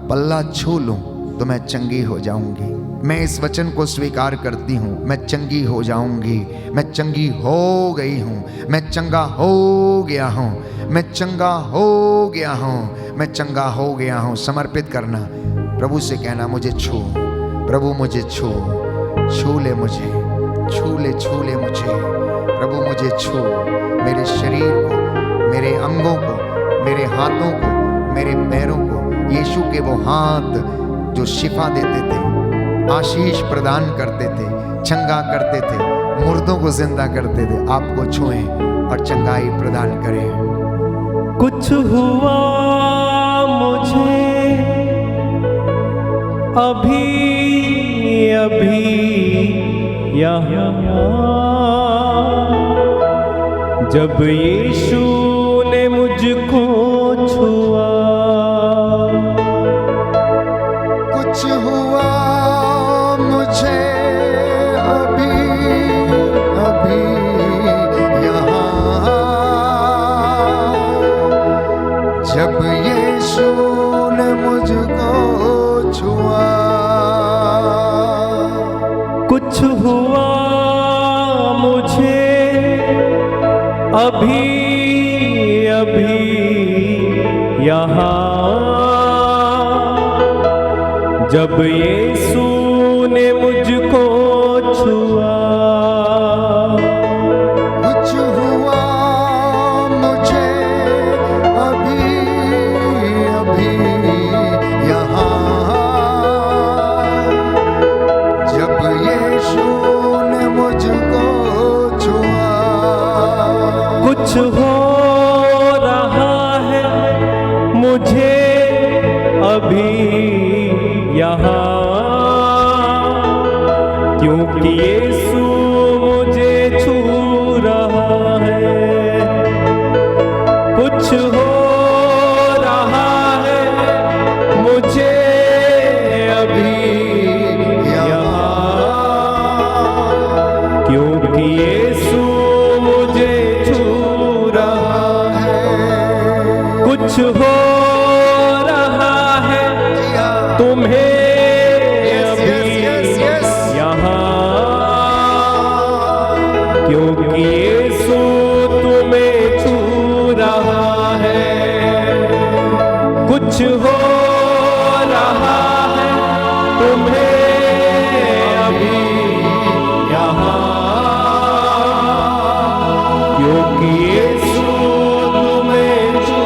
B: पल्ला छू लूं तो मैं चंगी हो जाऊंगी। मैं इस वचन को स्वीकार करती हूँ, मैं चंगी हो जाऊंगी, मैं चंगी हो गई हूँ, मैं चंगा हो गया हूँ, मैं चंगा हो गया हूँ, मैं चंगा हो गया हूँ। समर्पित करना, प्रभु से कहना, मुझे छू प्रभु, मुझे छू, छू ले मुझे, छू ले मुझे प्रभु, मुझे छू, मेरे शरीर को, मेरे अंगों को, मेरे हाथों को, मेरे पैरों को। यीशु के वो हाथ जो शिफा देते थे, आशीष प्रदान करते थे, चंगा करते थे, मुर्दों को जिंदा करते थे, आपको छुएं और चंगाई प्रदान करें।
C: कुछ हुआ मुझे अभी यहाँ, जब यीशु ने मुझको छुआ।
B: कुछ हुआ मुझे अभी यहाँ, जब यीशु ने मुझको छुआ।
C: कुछ हुआ मुझे अभी यहाँ, जब यीशु ने मुझको छुआ।
B: कुछ हुआ मुझे अभी यहाँ, जब यीशु ने मुझको छुआ।
C: कुछ हो रहा है मुझे अभी यहाँ, क्योंकि यीशु मुझे छू रहा है। कुछ हो रहा है मुझे अभी यहाँ, क्योंकि यीशु मुझे छू रहा है। कुछ हो रहा है तुम्हें क्योंकि यीशु तुम्हें छू रहा है। कुछ हो रहा है तुम्हें अभी यहाँ, क्योंकि यीशु तुम्हें छू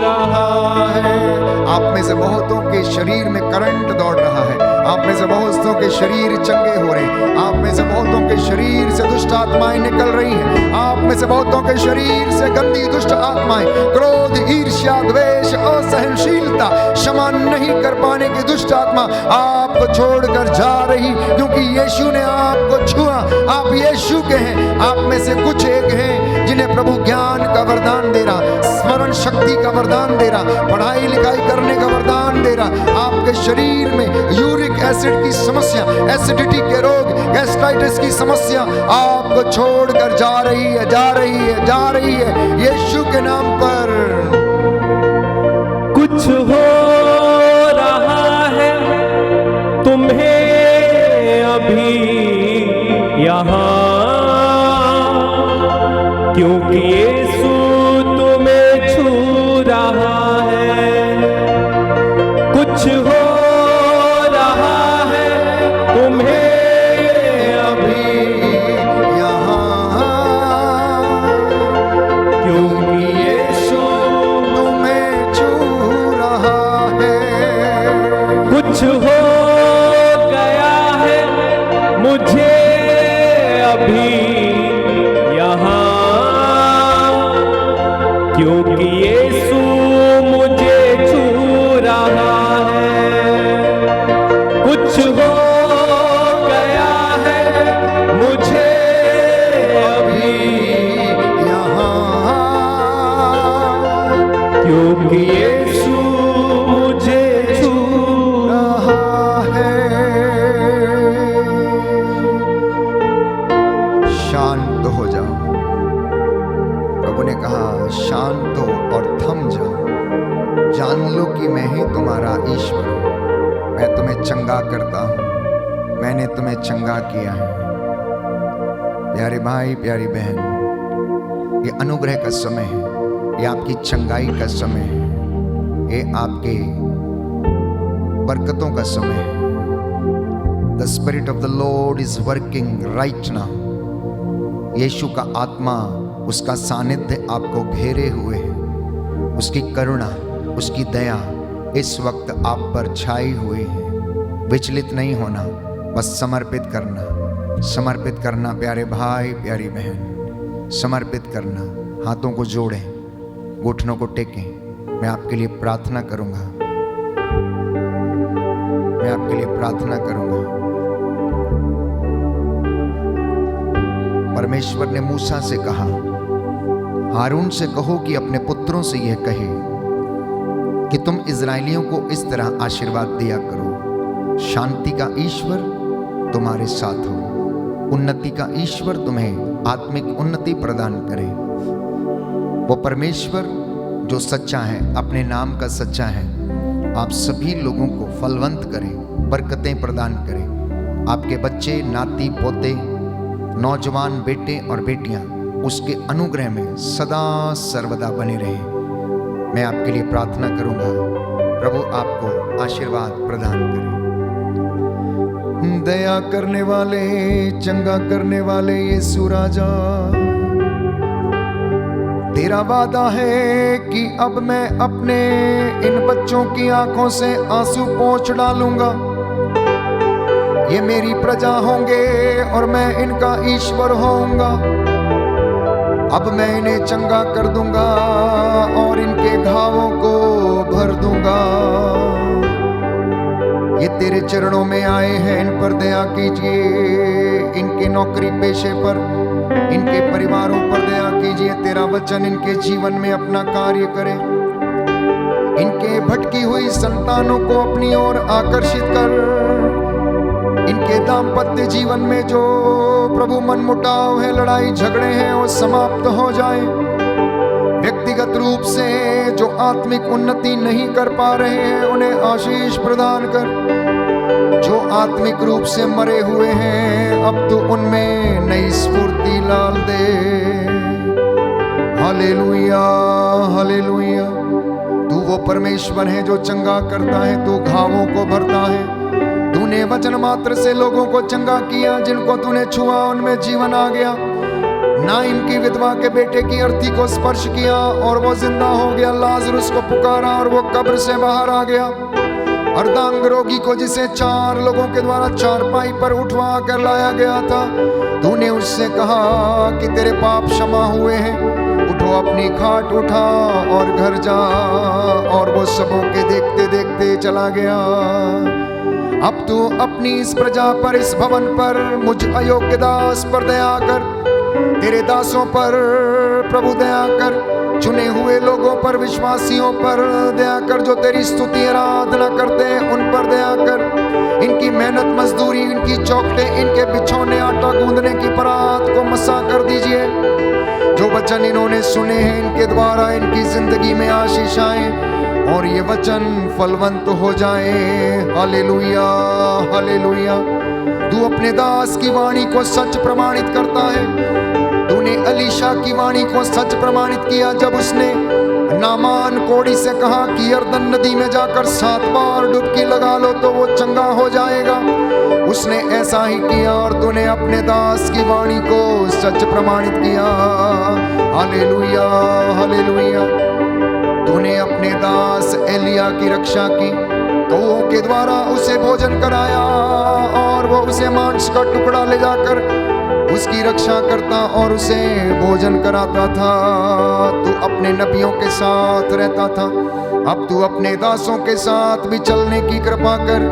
C: रहा है।
B: आप में से बहुतों के शरीर में करंट दौड़ रहा है, आप में से बहुतों के शरीर चंगे हो रहे हैं, आप में से बहुतों के शरीर से दुष्ट आत्माएं निकल रही हैं, आप में से बहुतों के शरीर से गंदी दुष्ट आत्माएं, क्रोध, ईर्ष्या, द्वेष, असहनशीलता, क्षमा नहीं कर पाने की दुष्ट आत्मा आपको छोड़कर जा रही, क्योंकि यीशु ने आपको छुआ। आप यीशु के हैं। आप में से कुछ एक हैं जिन्हें प्रभु ज्ञान का वरदान दे रहा, स्मरण शक्ति का वरदान दे रहा, पढ़ाई लिखाई करने का वरदान दे रहा। आपके शरीर में यूरिक एसिड की समस्या, एसिडिटी के रोग, गैस्ट्राइटिस की समस्या आपको छोड़कर जा रही है, जा रही है, जा रही है, यीशु के नाम पर।
C: कुछ हो रहा है तुम्हें अभी यहाँ, क्योंकि यीशु तुम्हें छू रहा है। कुछ हो रहा है तुम्हें
B: अभी यहाँ,
C: क्योंकि यीशु
B: तुम्हें छू रहा है।
C: कुछ हो गया है मुझे अभी यहाँ, क्योंकि यीशु मुझे छू रहा है। कुछ हो गया है मुझे अभी
B: यहाँ,
C: क्योंकि यीशु मुझे छू
B: रहा ईश्वर हूं, मैं तुम्हें चंगा करता हूं, मैंने तुम्हें चंगा किया है। प्यारे भाई, प्यारी बहन, ये अनुग्रह का समय है, ये आपकी चंगाई का समय है, ये आपके बरकतों का समय है। The spirit of the Lord is working right now. यीशु का आत्मा, उसका सानिध्य आपको घेरे हुए है। उसकी करुणा, उसकी दया इस वक्त आप पर छाई हुई है। विचलित नहीं होना, बस समर्पित करना, समर्पित करना। प्यारे भाई, प्यारी बहन, समर्पित करना। हाथों को जोड़ें, घुटनों को टेकें। मैं आपके लिए प्रार्थना करूंगा, मैं आपके लिए प्रार्थना करूंगा। परमेश्वर ने मूसा से कहा, हारून से कहो कि अपने पुत्रों से यह कहे कि तुम इजरायलियों को इस तरह आशीर्वाद दिया करो, शांति का ईश्वर तुम्हारे साथ हो, उन्नति का ईश्वर तुम्हें आत्मिक उन्नति प्रदान करे। वो परमेश्वर जो सच्चा है, अपने नाम का सच्चा है, आप सभी लोगों को फलवंत करे, बरकतें प्रदान करे। आपके बच्चे, नाती पोते, नौजवान बेटे और बेटियां उसके अनुग्रह में सदा सर्वदा बने रहे। मैं आपके लिए प्रार्थना करूंगा, प्रभु आपको आशीर्वाद प्रदान करे। दया करने वाले, चंगा करने वाले यीशु राजा, तेरा वादा है कि अब मैं अपने इन बच्चों की आंखों से आंसू पोंछ डालूंगा। ये मेरी प्रजा होंगे और मैं इनका ईश्वर होऊंगा। अब मैं इन्हें चंगा कर दूंगा और इनके घावों को भर दूंगा। ये तेरे चरणों में आए हैं, इन पर दया कीजिए। इनके नौकरी पेशे पर, इनके परिवारों पर दया कीजिए। तेरा वचन इनके जीवन में अपना कार्य करे। इनके भटकी हुई संतानों को अपनी ओर आकर्षित कर। इनके दाम्पत्य जीवन में जो प्रभु मनमुटाव है, लड़ाई झगड़े हैं, वो समाप्त हो जाए। व्यक्तिगत रूप से जो आत्मिक उन्नति नहीं कर पा रहे हैं, उन्हें आशीष प्रदान कर। जो आत्मिक रूप से मरे हुए हैं, अब तो उनमें नई स्फूर्ति डाल दे। Hallelujah, hallelujah. तू वो परमेश्वर है जो चंगा करता है, तू घावों को भरता है। तूने वचन मात्र से लोगों को चंगा किया, जिनको तूने छुआ उनमें जीवन आ गया। नाइम की विधवा के बेटे की अर्थी को स्पर्श किया और वो जिंदा हो गया। लाजरुस को पुकारा और वो कब्र से बाहर आ गया। अर्धांग रोगी को, जिसे 4 लोगों के द्वारा चारपाई पर उठवा कर लाया गया था, तूने उससे कहा कि तेरे पाप क्षमा हुए हैं, उठो अपनी खाट उठा और घर जा। और वो सबों के देखते देखते चला गया। अब तू अपनी इस प्रजा पर, इस भवन पर, मुझ अयोग्य दास पर दया कर। तेरे दासों पर प्रभु दया कर। चुने हुए लोगों पर, विश्वासियों पर दया कर, जो तेरी स्तुति आराधना करते हैं, उन पर दया कर। इनकी मेहनत मजदूरी, इनकी चौखटे, इनके बिछौने, आटा गूंदने की परात को मसा कर दीजिए। जो वचन इन्होंने सुने हैं, इनके द्वारा इनकी जिंदगी में आशीष आए और ये वचन फलवंत हो जाए। Hallelujah, hallelujah. तू अपने दास की वाणी को सच प्रमाणित करता है। तूने अलीशा की वाणी को सच प्रमाणित किया, जब उसने नामान कोड़ी से कहा कि यरदन नदी में जाकर 7 बार डुबकी लगा लो तो वो चंगा हो जाएगा। उसने ऐसा ही किया और तूने अपने दास की वाणी को सच प्रमाणित किया। Hallelujah, hallelujah. तूने अपने दास एलिया की रक्षा की। कौओं के द्वारा उसे भोजन कराया और वो उसे मांस का टुकड़ा ले जाकर उसकी रक्षा करता और उसे भोजन कराता था। तू अपने नबियों के साथ रहता था, अब तू अपने दासों के साथ भी चलने की कृपा कर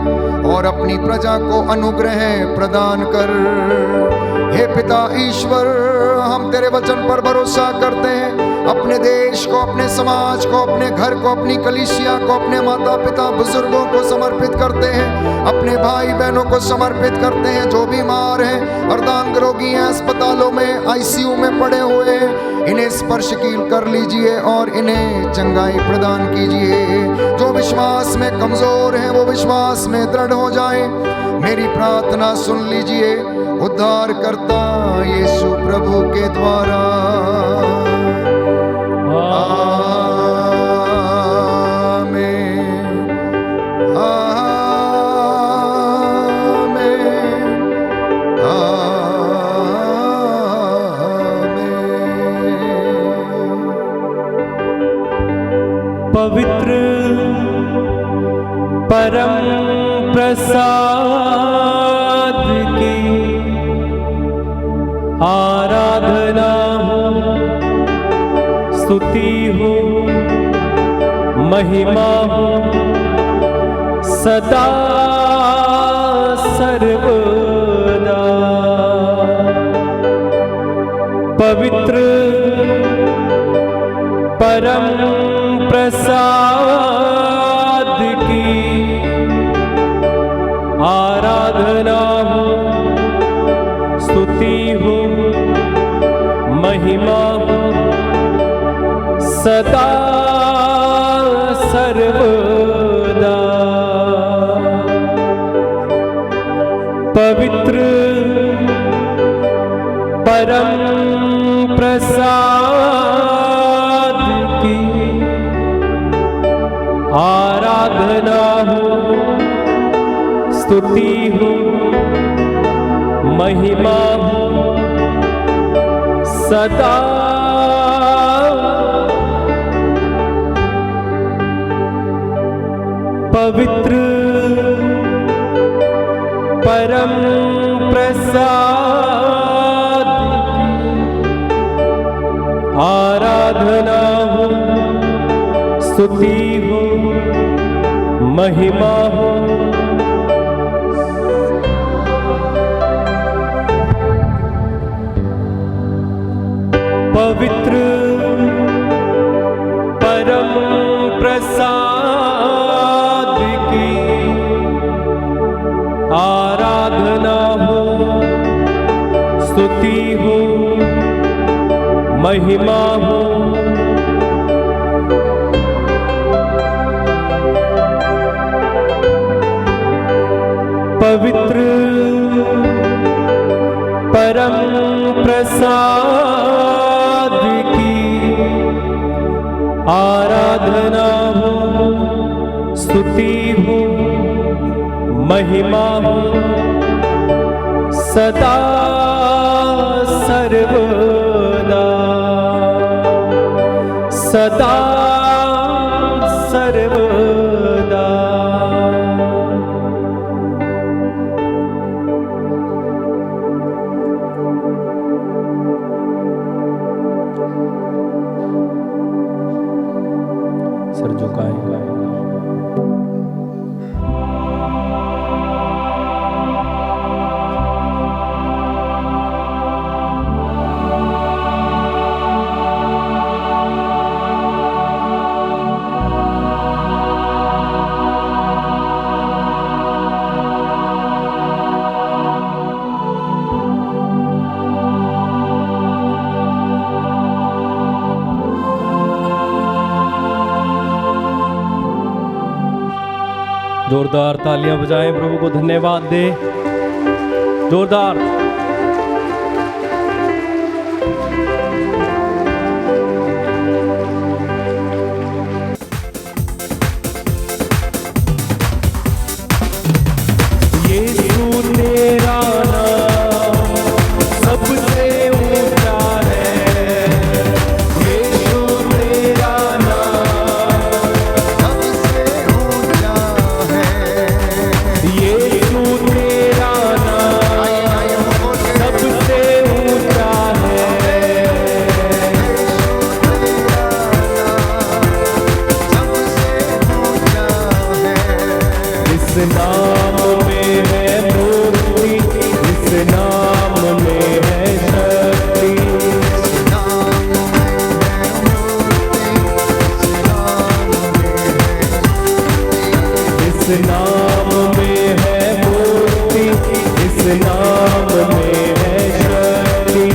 B: और अपनी प्रजा को अनुग्रह प्रदान कर। हे पिता ईश्वर, हम तेरे वचन पर भरोसा करते हैं। अपने देश को, अपने समाज को, अपने घर को, अपनी कलीसिया को, अपने माता पिता बुजुर्गों को समर्पित करते हैं, अपने भाई बहनों को समर्पित करते हैं जो बीमार हैं, अर्धांग रोगी हैं, अस्पतालों में आईसीयू में पड़े हुए हैं, इन्हें स्पर्श कर लीजिए और इन्हें चंगाई प्रदान कीजिए। जो विश्वास में कमजोर हैं वो विश्वास में दृढ़ हो जाएं। मेरी प्रार्थना सुन लीजिए उद्धार करता यीशु प्रभु के द्वारा।
C: पवित्र परम प्रसाद की आराधना हो, स्तुति हो, महिमा हो सदा सर्वदा। पवित्र परम प्रसाद की आराधना हो, स्तुति हो, महिमा हो सदा सर्वदा। पवित्र परम प्रसाद की आराधना हो, स्तुति हो, महिमा हो सदा पवित्र परम प्रसाद आराधना हो, स्तुति हो, महिमा हो पवित्र परम प्रसाद की आराधना हो, स्तुति हो, महिमा हो पवित्र परम प्रसाद की आराधना हो, स्तुति हो, महिमा हो सदा सर्वदा, सदा सर्वदा। सर झुकाएं। जोरदार तालियां बजाएं, प्रभु को धन्यवाद दे। जोरदार। यीशु तेरा नाम सबसे ऊंचा है, यीशु तेरा यीशु तेरा नाम सबसे ऊंचा है, इस नाम में है मुक्ति, इस नाम में है शक्ति, नाम में है मुक्ति, इस नाम में है शक्ति,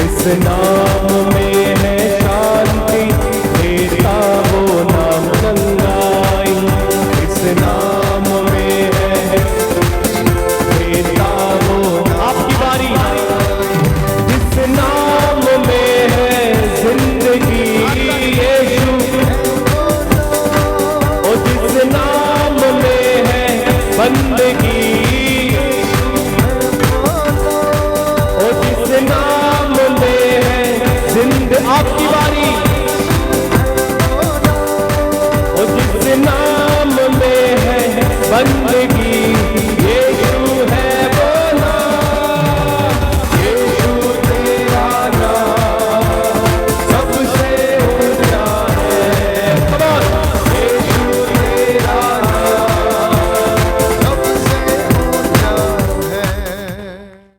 C: इस नाम में है शांति, देता वो नाम चंगाई, इस नाम में है देता वो। आपकी बारी। जिस नाम में है जिंदगी यीशु, और जिस नाम में है बंदगी, और जिस नाम में है जिंद। आपकी बारी। और जिस नाम में है बंदगी,